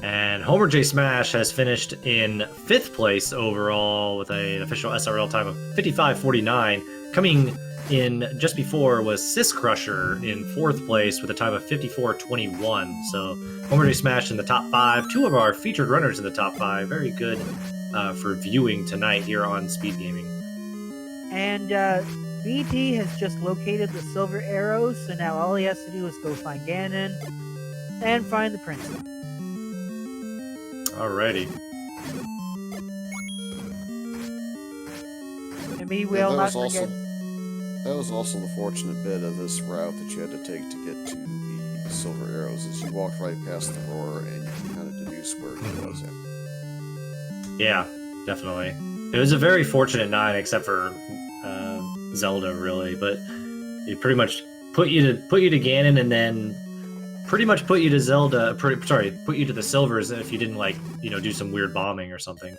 And Homer J. Smash has finished in 5th place overall with an official SRL time of 55:49. Coming in just before was Sis Crusher in 4th place with a time of 54:21. So Homer J. Smash in the top 5. 2 of our featured runners in the top 5. Very good for viewing tonight here on Speed Gaming. And BT has just located the silver arrows, so now all he has to do is go find Ganon and find the princess. Alrighty. And we will not forget. That was also the fortunate bit of this route that you had to take to get to the silver arrows, is you walked right past the roar and you can kind of deduce where he was in. Yeah, definitely. It was a very fortunate 9, except for Zelda, really, but it pretty much put you to Ganon, and then pretty much put you to Zelda. Put you to the silvers if you didn't do some weird bombing or something.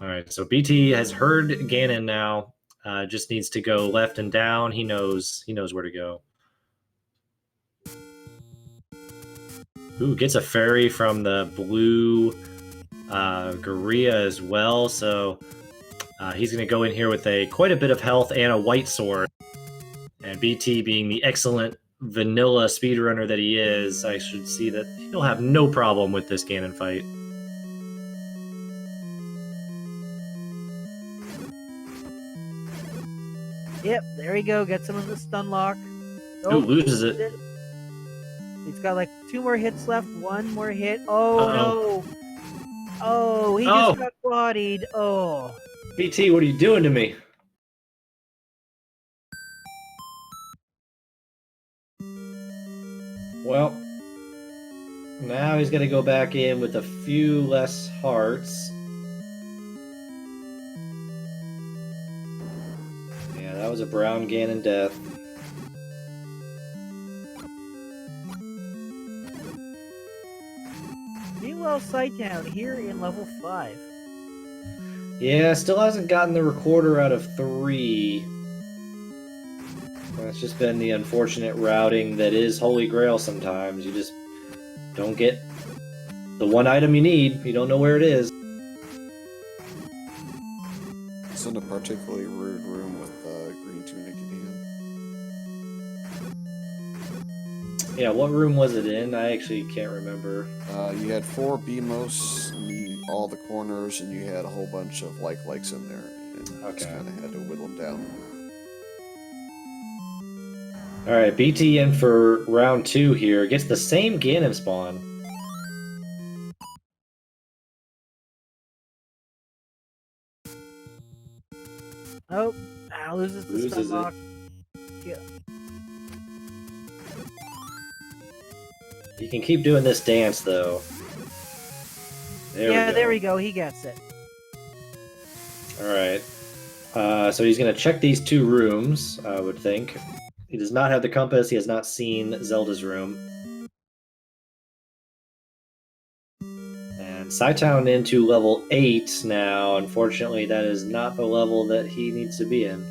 All right, so BT has heard Ganon now. Just needs to go left and down. He knows where to go. Ooh, gets a fairy from the blue Garia as well, so he's going to go in here with quite a bit of health and a white sword. And BT, being the excellent vanilla speedrunner that he is, I should see that he'll have no problem with this Ganon fight. Yep, there we go. Gets him in the stun lock. Ooh, loses it. He's got like 2 more hits left. 1 more hit. Oh, Uh-oh. no. Oh, he just got bodied. Oh. BT, what are you doing to me? Well, now he's going to go back in with a few less hearts. Yeah, that was a brown Ganon death. Meanwhile, Sighttown here in level 5. Yeah, still hasn't gotten the recorder out of 3. That's just been the unfortunate routing that is Holy Grail sometimes. You just don't get the one item you need. You don't know where it is. It's in a particularly rude room with green tunic in hand. Yeah, what room was it in? I actually can't remember. You had 4 BMOS in all the corners, and you had a whole bunch of likes in there. And you just kind of had to whittle them down. Alright, BT in for round 2 here. Gets the same Ganon spawn. Oh, loses the stun lock. Yeah. You can keep doing this dance, though. There we go. He gets it. Alright. So he's going to check these 2 rooms, I would think. He does not have the compass. He has not seen Zelda's room. And Sighttown into level 8 now. Unfortunately, that is not the level that he needs to be in.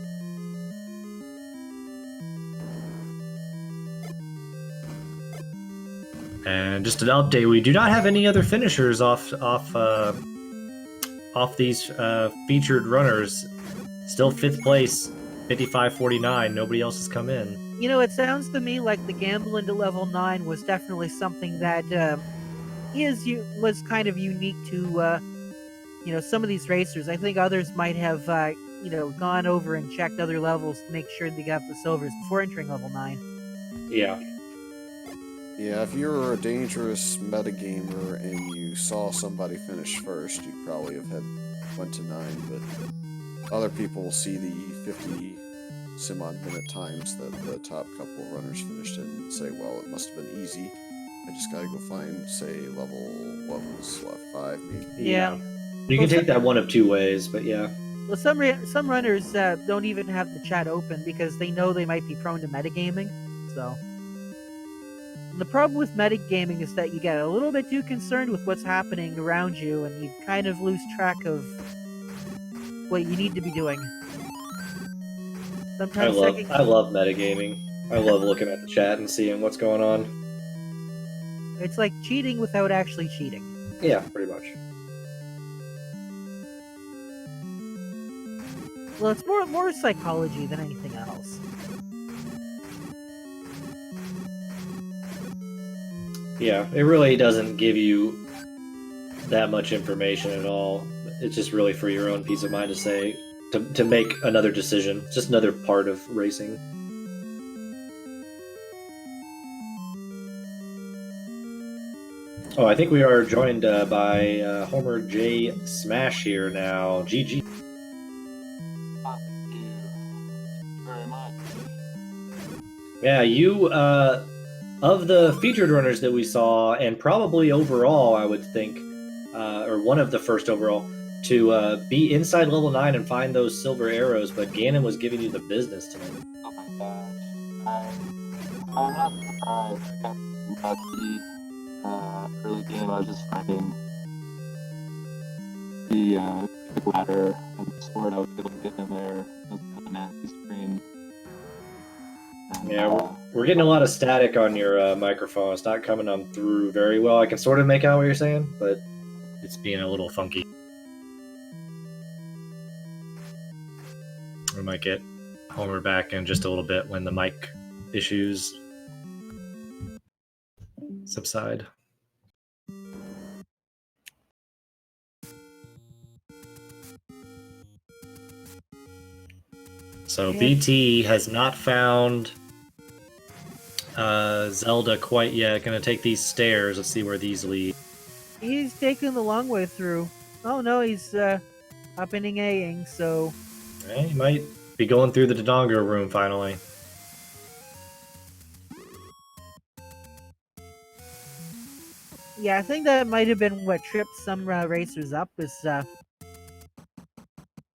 And just an update, we do not have any other finishers off these featured runners. Still 5th place, 55:49. Nobody else has come in. You know, it sounds to me like the gamble into level 9 was definitely something that was kind of unique to some of these racers. I think others might have gone over and checked other levels to make sure they got the silvers before entering level 9. Yeah. Yeah, if you were a dangerous metagamer and you saw somebody finish first, you'd probably have went to 9, but other people will see the 50 some-odd minute times that the top couple of runners finished in and say, well, it must have been easy. I just gotta go find, say, what was left, 5 maybe. Yeah. You can take that one of two ways, but yeah. Well, some runners don't even have the chat open because they know they might be prone to metagaming. So the problem with metagaming is that you get a little bit too concerned with what's happening around you, and you kind of lose track of what you need to be doing. Sometimes I love metagaming. I love looking at the chat and seeing what's going on. It's like cheating without actually cheating. Yeah, pretty much. Well, it's more psychology than anything else. Yeah, it really doesn't give you that much information at all. It's just really for your own peace of mind to say, to make another decision. It's just another part of racing. Oh, I think we are joined by Homer J. Smash here now. GG. Thank you very much. Yeah, you, of the featured runners that we saw, and probably overall, I would think, or one of the first overall, to be inside level 9 and find those silver arrows, but Ganon was giving you the business tonight. Oh my gosh. I'm not surprised. I got lucky. Early game, I was just finding the ladder and the sword. I was able to get in there. It was kind of a nasty screen. And, Yeah, we're getting a lot of static on your microphone. It's not coming on through very well. I can sort of make out what you're saying, but it's being a little funky. We might get Homer back in just a little bit when the mic issues subside. So BT has not found Zelda quite yet. Gonna take these stairs. Let's see where these lead. He's taking the long way through. Oh no, he's upping A-ing, so... Right, he might be going through the Dodongo room finally. Yeah, I think that might have been what tripped some racers up, is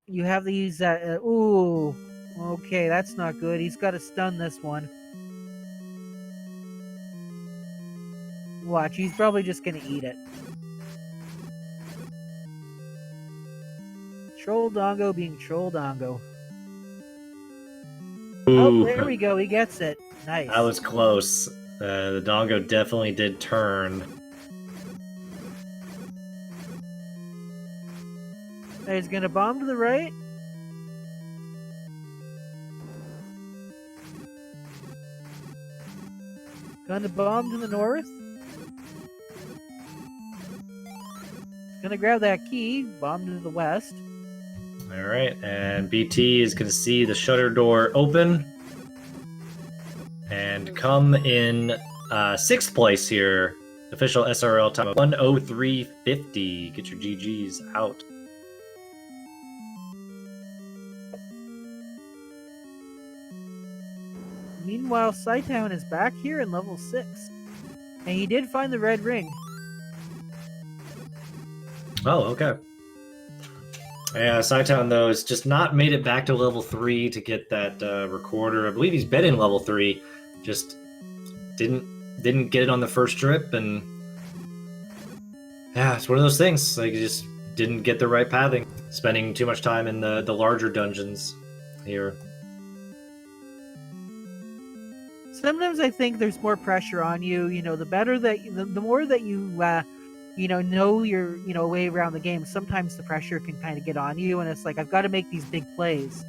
you have these... ooh, okay, that's not good. He's got to stun this one. Watch, he's probably just gonna eat it. Troll Dongo being Troll Dongo. Oh, there we go. He gets it. Nice. That was close. The Dongo definitely did turn. He's gonna bomb to the right. Gonna bomb to the north. Gonna grab that key. Bomb to the west. All right, and BT is going to see the shutter door open and come in 6th place here. Official SRL time of 1:03:50. Get your GGs out. Meanwhile, Scytown is back here in level 6. And he did find the red ring. Oh, okay. Yeah, Scytown, though, has just not made it back to level 3 to get that recorder. I believe he's been in level 3, just didn't get it on the first trip, and yeah, it's one of those things. Like, he just didn't get the right pathing. Spending too much time in the larger dungeons here. Sometimes I think there's more pressure on you. You know, the better that, the more that you know your way around the game, sometimes the pressure can kind of get on you, and it's like, I've got to make these big plays.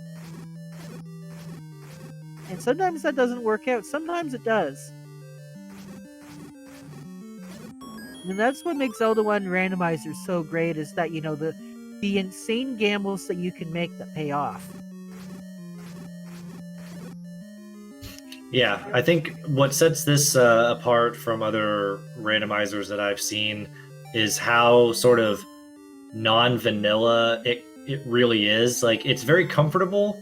And sometimes that doesn't work out. Sometimes it does. And that's what makes Zelda 1 Randomizer so great, is that, you the insane gambles that you can make that pay off. Yeah, I think what sets this apart from other randomizers that I've seen is how sort of non-vanilla it really is. Like, it's very comfortable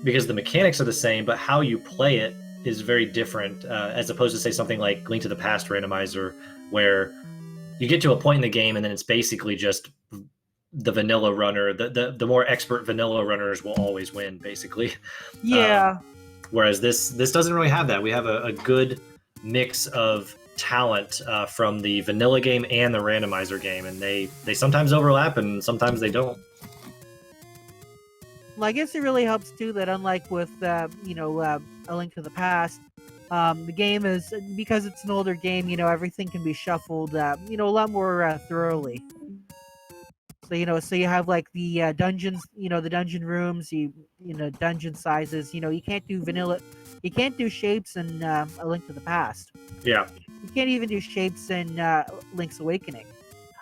because the mechanics are the same, but how you play it is very different, as opposed to, say, something like Link to the Past Randomizer, where you get to a point in the game and then it's basically just the vanilla runner. The more expert vanilla runners will always win, basically. Yeah. Whereas this doesn't really have that. We have a good mix of talent from the vanilla game and the randomizer game, and they sometimes overlap and sometimes they don't. Well, I guess it really helps too that unlike with A Link to the Past, the game is, because it's an older game, everything can be shuffled a lot more thoroughly. So you have like the dungeons, the dungeon rooms, dungeon sizes. You can't do vanilla, you can't do shapes in A Link to the Past. Yeah. You can't even do shapes in Link's Awakening.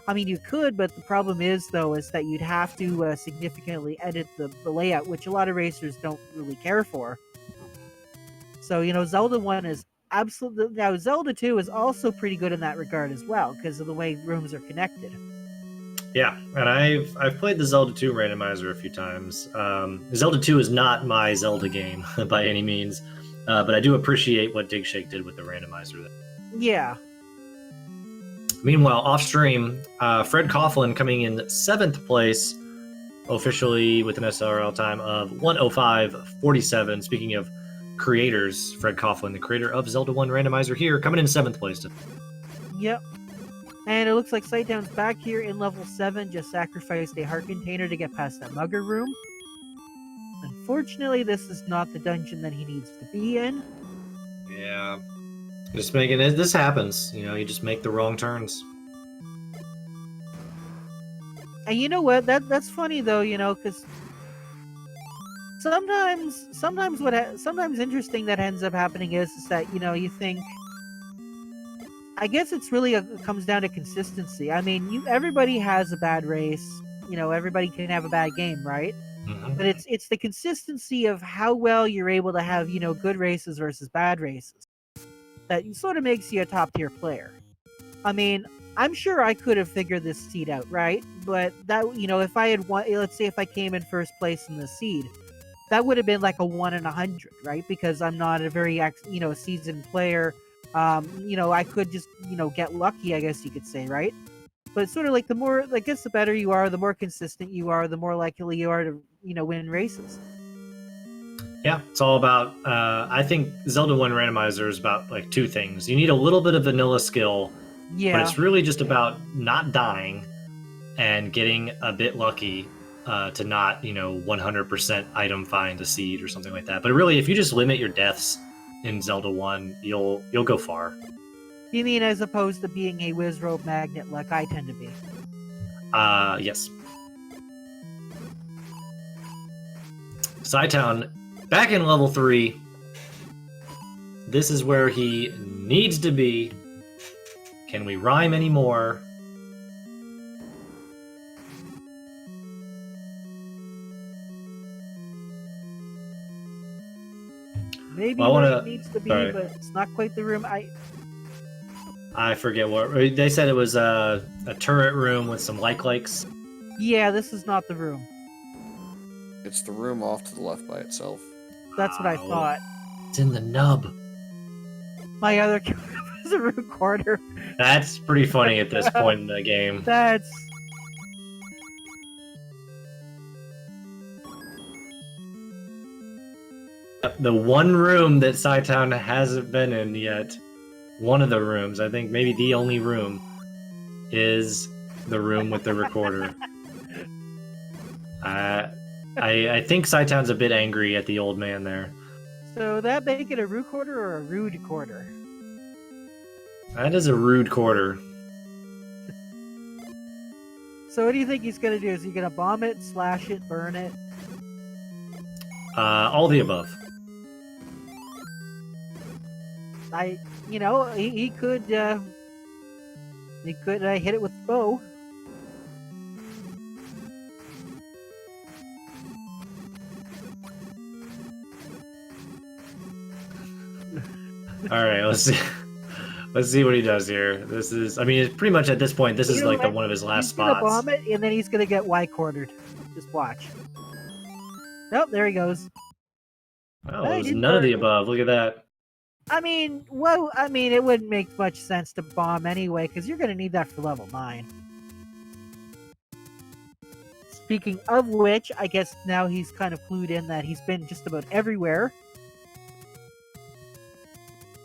I mean, you could, but the problem is that you'd have to significantly edit the layout, which a lot of racers don't really care for. So, Zelda 1 is absolutely... Now, Zelda 2 is also pretty good in that regard as well, because of the way rooms are connected. Yeah, and I've played the Zelda 2 randomizer a few times. Zelda 2 is not my Zelda game by any means, but I do appreciate what Dig Shake did with the randomizer. Yeah. Meanwhile, off stream, Fred Coughlin coming in 7th place, officially with an SRL time of 1:05:47. Speaking of creators, Fred Coughlin, the creator of Zelda 1 Randomizer, here coming in 7th place. Yep. And it looks like Sightdown's back here in level 7, just sacrificed a heart container to get past that mugger room. Unfortunately, this is not the dungeon that he needs to be in. Yeah. Just making it. This happens. You just make the wrong turns. And you know what? That's funny though. Because sometimes interesting that ends up happening is that you think. I guess it's really comes down to consistency. I mean, everybody has a bad race. Everybody can have a bad game, right? Mm-hmm. But it's the consistency of how well you're able to have good races versus bad races that sort of makes you a top tier player. I mean, I'm sure I could have figured this seed out, right? But that, if I had won, let's say if I came in first place in the seed, that would have been like a 1 in 100, right? Because I'm not a very, seasoned player. I could just, get lucky, I guess you could say, right? But it's sort of like the more, I guess the better you are, the more consistent you are, the more likely you are to, win races. Yeah, it's all about, I think Zelda 1 Randomizer is about like two things. You need a little bit of vanilla skill, Yeah. but it's really just about not dying and getting a bit lucky to not, 100% item find a seed or something like that. But really, if you just limit your deaths in Zelda 1, you'll go far. You mean as opposed to being a Wizrobe magnet like I tend to be? Yes. Psytown, back in level 3. This is where he needs to be. Can we rhyme anymore? Maybe Well, where it needs to be, sorry. but it's not quite the room. I forget what they said. It was a turret room with some likes. Yeah, this is not the room. It's the room off to the left by itself. That's what I thought. It's in the nub. My other is a recorder. That's pretty funny at this point in the game. That's... The one room that Psytown hasn't been in yet, one of the rooms, I think maybe the only room, is the room with the recorder. I think Psytown's a bit angry at the old man there. So that make it a recorder or a rude quarter? That is a rude quarter. So what do you think he's gonna do? Is he gonna bomb it, slash it, burn it? All the above. He could hit it with the bow. All right, let's see. Let's see what he does here. This is, I mean, it's pretty much at this point, this is You know like what? one of his last He's gonna spots. bomb it, and then he's gonna get Y-quartered. Just watch. Nope, there he goes. Oh, Hey, it was didn't none of work. the above. Look at that. I mean, well, I mean, it wouldn't make much sense to bomb anyway, because you're gonna need that for level 9. Speaking of which, I guess now he's kind of clued in that he's been just about everywhere.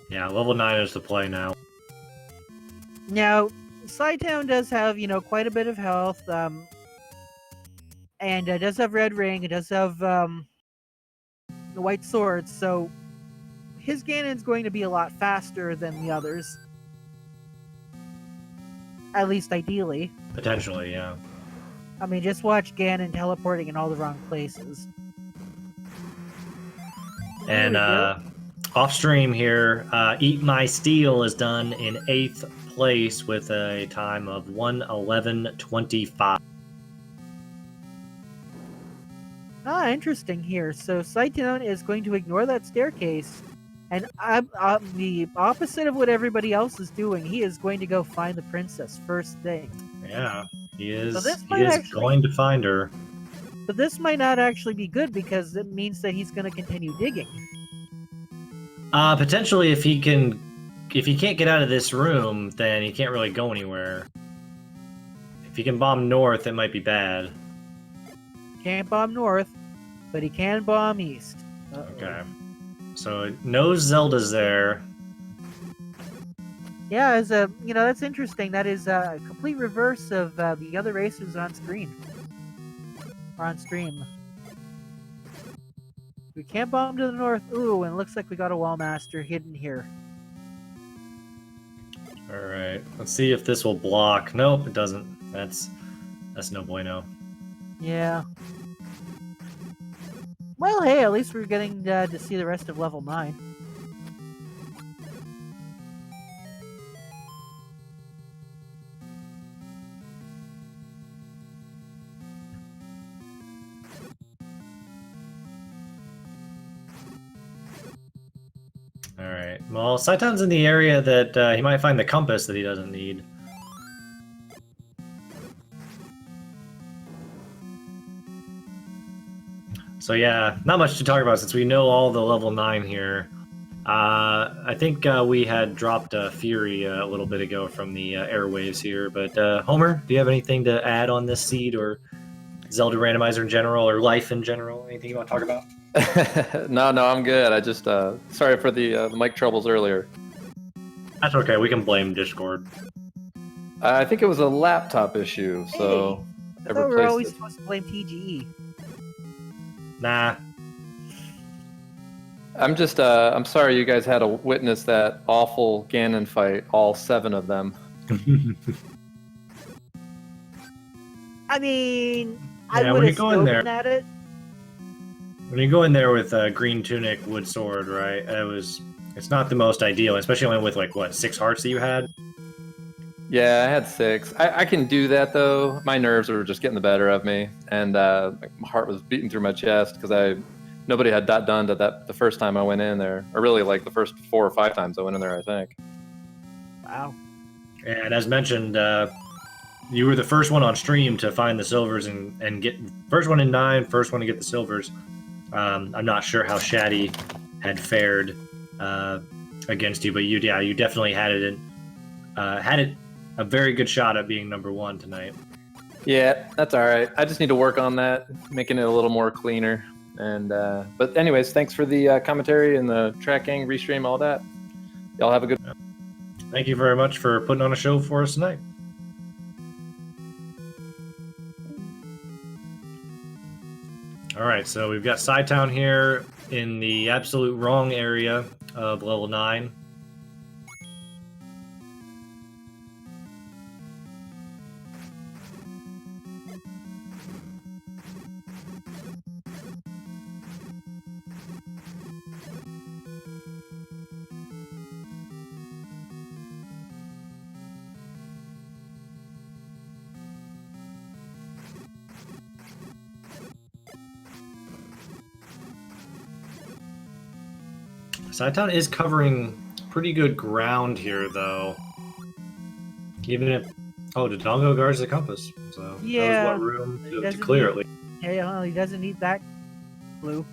Yeah, level 9 is the play now. Now, Side-Town does have, quite a bit of health, and does have Red Ring, it does have the White Sword, so his Ganon's going to be a lot faster than the others. At least ideally. Potentially, yeah. I mean, just watch Ganon teleporting in all the wrong places. And off stream here, Eat My Steel is done in 8th place with a time of 1:11:25. Ah, interesting here. So Side-Town is going to ignore that staircase, and I'm the opposite of what everybody else is doing. He is going to go find the princess first thing. Yeah, he is. So this He might is actually- going to find her. But this might not actually be good because it means that he's going to continue digging. Potentially, if he can't get out of this room, then he can't really go anywhere. If he can bomb north, it might be bad. Can't bomb north, but he can bomb east. Uh-oh. Okay. So no Zelda's there. Yeah, that's interesting. That is a complete reverse of the other racers on screen. Or on stream. We can't bomb to the north. Ooh, and it looks like we got a wall master hidden here. All right. Let's see if this will block. Nope, it doesn't. That's no bueno. Yeah. Well, hey, at least we're getting to see the rest of level 9. All right. Well, Saitan's in the area that he might find the compass that he doesn't need. So yeah, not much to talk about since we know all the level 9 here. I think we had dropped Fury a little bit ago from the airwaves here, but Homer, do you have anything to add on this seed or Zelda Randomizer in general or life in general? Anything you want to talk about? No, I'm good. I just sorry for the mic troubles earlier. That's okay. We can blame Discord. I think it was a laptop issue, so I I thought we were replaced always it. supposed to blame TGE. Nah. I'm just I'm sorry you guys had to witness that awful Ganon fight, all 7 of them. I mean, Yeah, I when would you have go in still there- been at it. When you go in there with a green tunic, wood sword, right? It's not the most ideal, especially only with like what 6 hearts that you had. Yeah, I had 6. I can do that though. My nerves were just getting the better of me, and my heart was beating through my chest because nobody had that done to that the first time I went in there, or really like the first 4 or 5 times I went in there, I think. Wow. And as mentioned, you were the first one on stream to find the silvers and get first one in 9, first one to get the silvers. I'm not sure how Shaddy had fared against you, but you definitely had it a very good shot at being number 1 tonight. Yeah, that's all right. I just need to work on that, making it a little more cleaner. And but anyways, thanks for the commentary and the tracking, restream, all that. Y'all have a good. Thank you very much for putting on a show for us tonight. All right, so we've got Sci-Town here in the absolute wrong area of level 9. Sci-Town is covering pretty good ground here, though. Even if... Oh, Dodongo guards the compass. So Yeah, knows what room he to doesn't clear need- at least. Hey, well, he doesn't need that clue.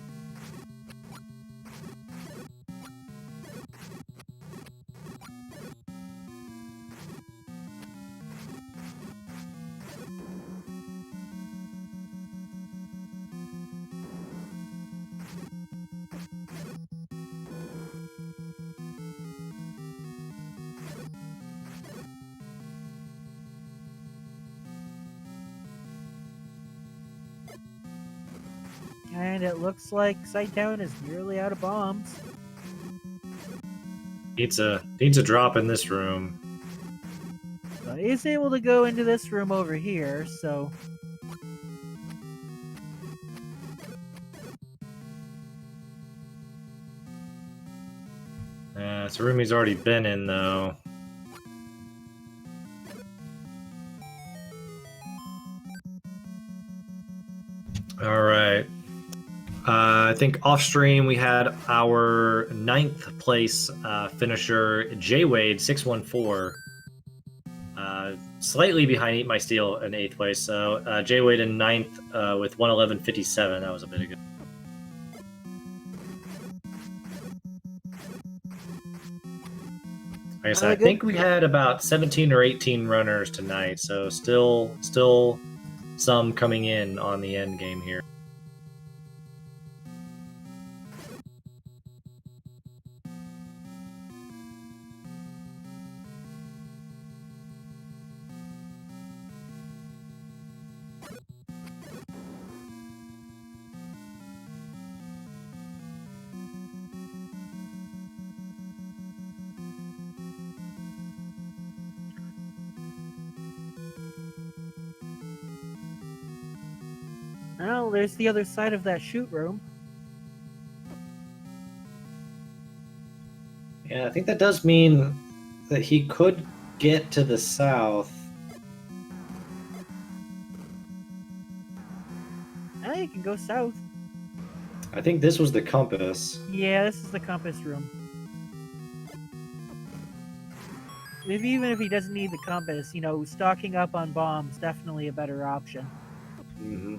And it looks like Sighttown is nearly out of bombs. Needs a drop in this room. But he's able to go into this room over here, so... It's a room he's already been in, though. All right. I think off stream we had our 9th place finisher, J Wade 614. Slightly behind Eat My Steel in 8th place. So J Wade in 9th with 111.57. That was a bit of good. Like I said, I think we had about 17 or 18 runners tonight, so still some coming in on the end game here. Well, there's the other side of that shoot room. Yeah, I think that does mean that he could get to the south. Now you can go south. I think this was the compass. Yeah, this is the compass room. Maybe even if he doesn't need the compass, you know, stocking up on bombs definitely a better option. Mm-hmm.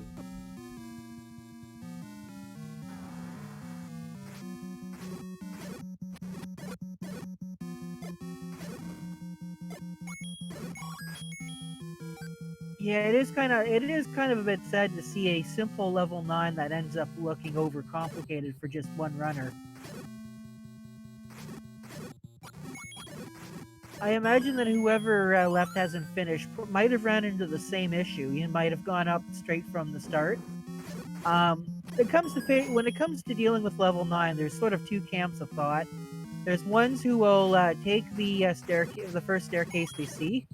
Yeah, it is kind of a bit sad to see a simple level 9 that ends up looking overcomplicated for just one runner. I imagine that whoever left hasn't finished might have ran into the same issue. He might have gone up straight from the start. When it comes to dealing with level 9, there's sort of two camps of thought. There's ones who will take the first staircase they see,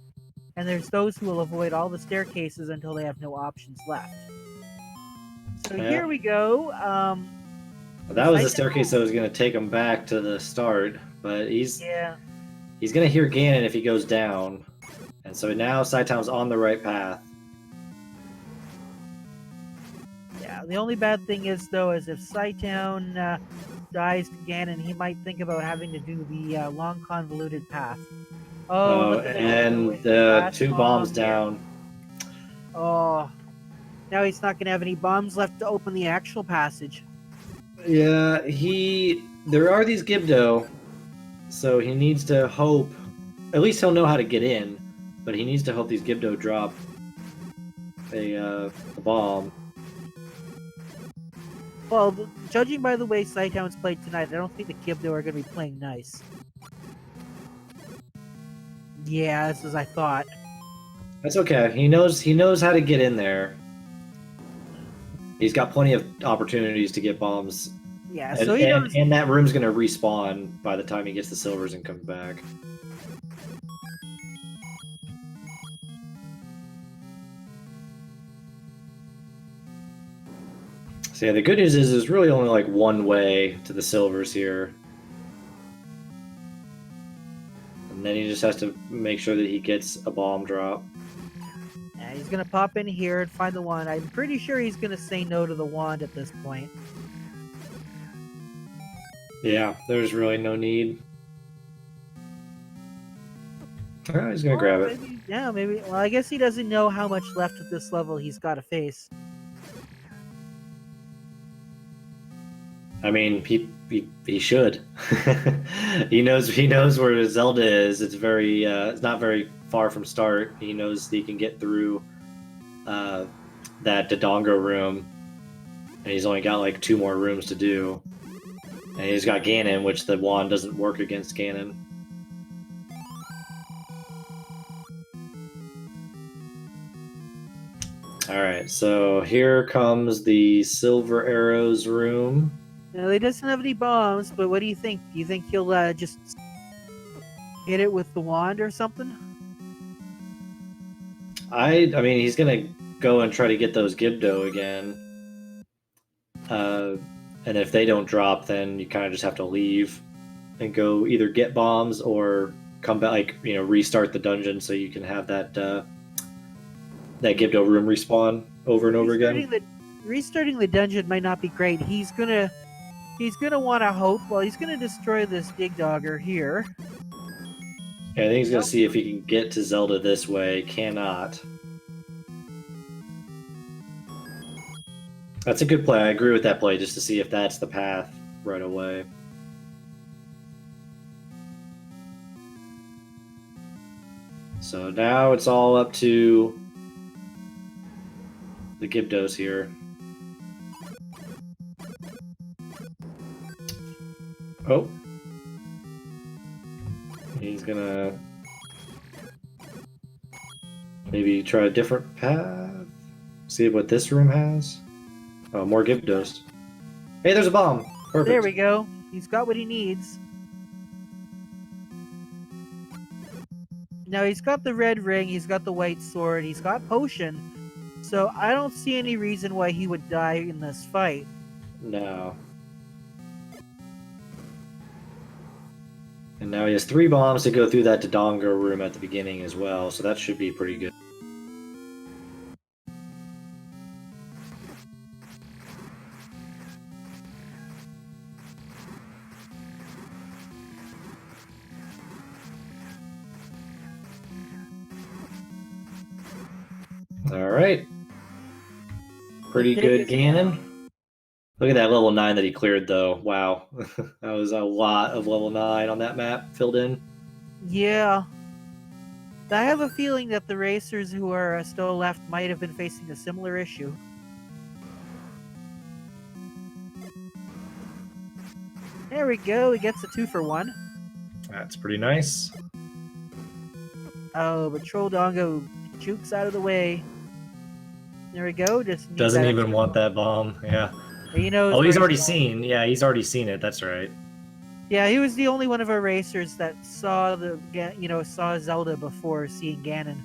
and there's those who will avoid all the staircases until they have no options left. So here we go. That was the staircase that was going to take him back to the start, but he's going to hear Ganon if he goes down, and so now Sighttown's on the right path. Yeah, the only bad thing is, though, is if Sighttown dies to Ganon, he might think about having to do the long convoluted path. Oh, and the 2 bombs down. Oh, now he's not going to have any bombs left to open the actual passage. Yeah, there are these Gibdo, so he needs to hope, at least he'll know how to get in, but he needs to hope these Gibdo drop a bomb. Well, judging by the way Sighttown's played tonight, I don't think the Gibdo are going to be playing nice. Yeah, this is as I thought. That's okay. He knows how to get in there. He's got plenty of opportunities to get bombs. Yeah, so he knows. And that room's gonna respawn by the time he gets the silvers and comes back. So yeah, the good news is there's really only like one way to the silvers here. And then he just has to make sure that he gets a bomb drop. Yeah, he's gonna pop in here and find the wand. I'm pretty sure he's gonna say no to the wand at this point. Yeah, there's really no need. Oh, he's gonna grab it. Maybe, yeah, maybe. Well, I guess he doesn't know how much left of this level he's got to face. I mean, he should. He knows where Zelda is. It's not very far from start. He knows he can get through that Dodongo room, and he's only got like 2 more rooms to do. And he's got Ganon, which the wand doesn't work against Ganon. Alright, so here comes the Silver Arrows room. Now, he doesn't have any bombs, but what do you think? Do you think he'll just hit it with the wand or something? I mean, he's gonna go and try to get those Gibdo again. And if they don't drop, then you kind of just have to leave and go either get bombs or come back, like, restart the dungeon so you can have that Gibdo room respawn over and over again. Restarting the dungeon might not be great. He's gonna want to hope. Well, he's gonna destroy this Dig Dogger here. Yeah, I think he's gonna see if he can get to Zelda this way. Cannot. That's a good play. I agree with that play, just to see if that's the path right away. So now it's all up to the Gibdos here. Oh. He's gonna maybe try a different path. See what this room has. Oh, more Gibdos. Hey, there's a bomb. Perfect. There we go. He's got what he needs. Now he's got the red ring, he's got the white sword, he's got potion. So I don't see any reason why he would die in this fight. No. And now he has 3 bombs to go through that Dodongo room at the beginning as well, so that should be pretty good. Alright. Pretty good, Ganon. Look at that level 9 that he cleared, though. Wow. That was a lot of level 9 on that map filled in. Yeah. I have a feeling that the racers who are still left might have been facing a similar issue. There we go. He gets a 2-for-1. That's pretty nice. Oh, but Troll Dongo jukes out of the way. There we go. Just doesn't even want that bomb. Yeah. He knows. Oh, he's already seen. Yeah, he's already seen it. That's right. Yeah, he was the only one of our racers that saw saw Zelda before seeing Ganon.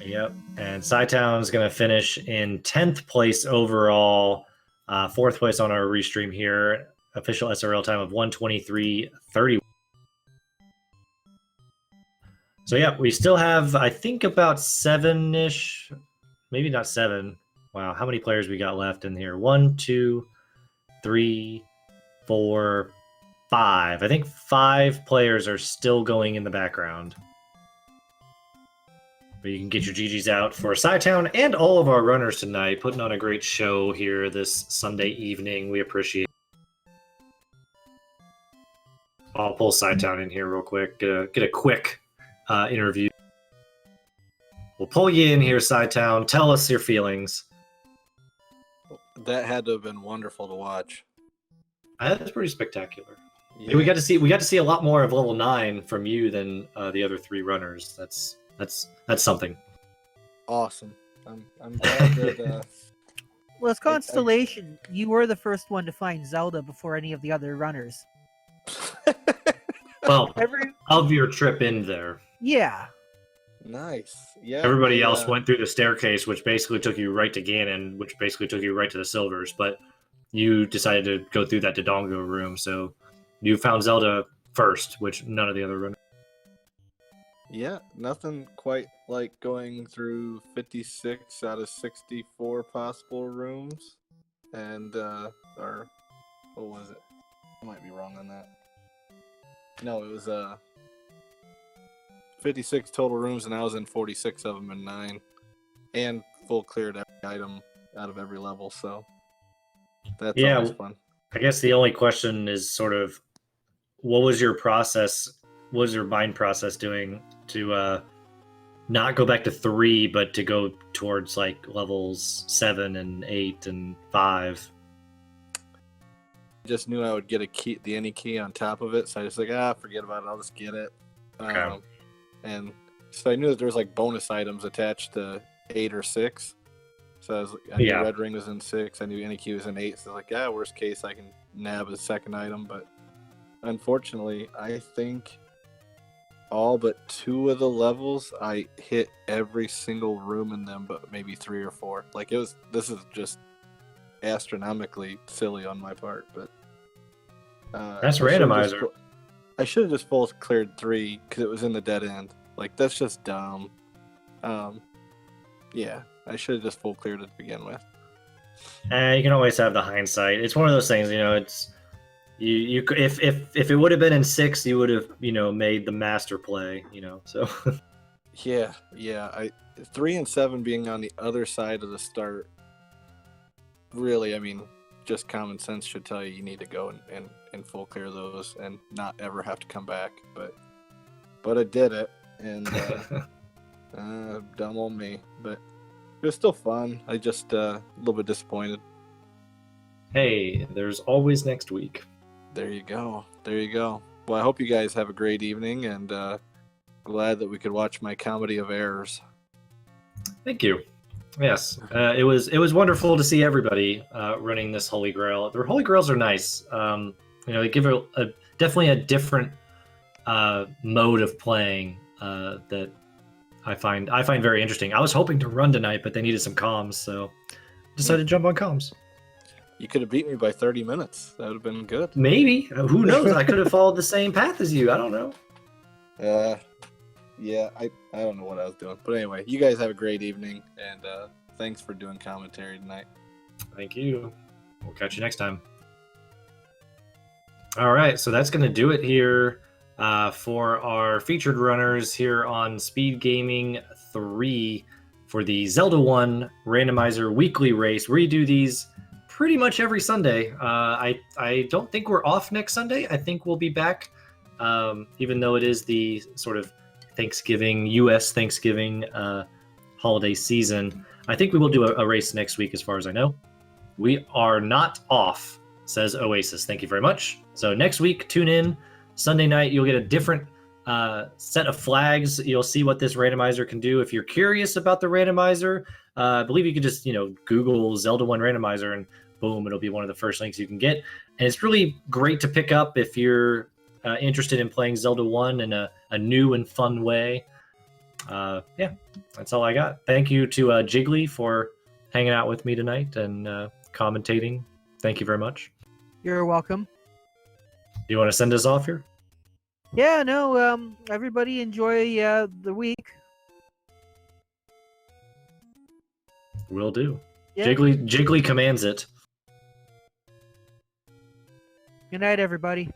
Yep. And Sci-Town's gonna finish in 10th place overall, 4th place on our restream here. Official SRL time of 1:23:30. So yeah, we still have, I think, about 7-ish, maybe not 7. Wow, how many players we got left in here? 1, 2, 3, 4, 5. I think 5 players are still going in the background. But you can get your GGs out for Sci-Town and all of our runners tonight, putting on a great show here this Sunday evening. We appreciate it. I'll pull Sci-Town in here real quick, get a quick interview. We'll pull you in here, Sci-Town. Tell us your feelings. That had to have been wonderful to watch. That's pretty spectacular. Yeah. We got to see a lot more of level 9 from you than the other 3 runners. That's something. Awesome. I'm glad that. Well, as Constellation, you were the first one to find Zelda before any of the other runners. Well, of your trip in there. Yeah. Nice. Yeah. Everybody else went through the staircase, which basically took you right to Ganon, which basically took you right to the Silvers, but you decided to go through that Dodongo room, so you found Zelda first, which none of the other runners. Yeah, nothing quite like going through 56 out of 64 possible rooms, and or what was it? I might be wrong on that. No, it was 56 total rooms, and I was in 46 of them in 9, and full cleared every item out of every level. So that's Yeah. always fun. I guess the only question is sort of, what was your process? What was your mind process doing to not go back to 3, but to go towards like levels 7 and 8 and 5? Just knew I would get a key, the any key on top of it, so I just like, forget about it, I'll just get it. Okay. And so I knew that there was like bonus items attached to 8 or 6. So I knew Red Ring was in 6. I knew any key was in 8. So like, worst case I can nab a second item. But unfortunately, I think all but 2 of the levels I hit every single room in them, but maybe 3 or 4. Like this is just astronomically silly on my part, but That's randomizer. I should have just full cleared 3 because it was in the dead end. Like that's just dumb. Yeah, I should have just full cleared it to begin with. You can always have the hindsight. It's one of those things, it's you if it would have been in 6, you would have made the master play, so. Yeah. I 3 and 7 being on the other side of the start. Really, I mean, just common sense should tell you need to go and full clear those and not ever have to come back. But I did it, and dumb on me. But it was still fun. I just a little bit disappointed. Hey, there's always next week. There you go. Well, I hope you guys have a great evening, and glad that we could watch my comedy of errors. Thank you. Yes, it was wonderful to see everybody running this Holy Grail. The Holy Grails are nice. They give definitely a different mode of playing that I find very interesting. I was hoping to run tonight, but they needed some comms, so decided to jump on comms. You could have beat me by 30 minutes. That would have been good. Maybe. Who knows? I could have followed the same path as you. I don't know. Yeah, I don't know what I was doing. But anyway, you guys have a great evening, and thanks for doing commentary tonight. Thank you. We'll catch you next time. All right, so that's going to do it here for our featured runners here on Speed Gaming 3 for the Zelda 1 Randomizer weekly race. We do these pretty much every Sunday. I don't think we're off next Sunday. I think we'll be back, even though it is the sort of U.S. Thanksgiving holiday season. I think we will do a race next week, as far as I know. We are not off, says Oasis. Thank you very much. So next week, tune in. Sunday night, you'll get a different set of flags. You'll see what this randomizer can do. If you're curious about the randomizer, I believe you could just Google Zelda 1 randomizer, and boom, it'll be one of the first links you can get. And it's really great to pick up if you're interested in playing Zelda 1 in a new and fun way. Yeah, that's all I got. Thank you to Jiggly for hanging out with me tonight and commentating. Thank you very much. You're welcome. Do you want to send us off here? Yeah, no, everybody enjoy the week. Will do. Yeah. Jiggly commands it. Good night, everybody.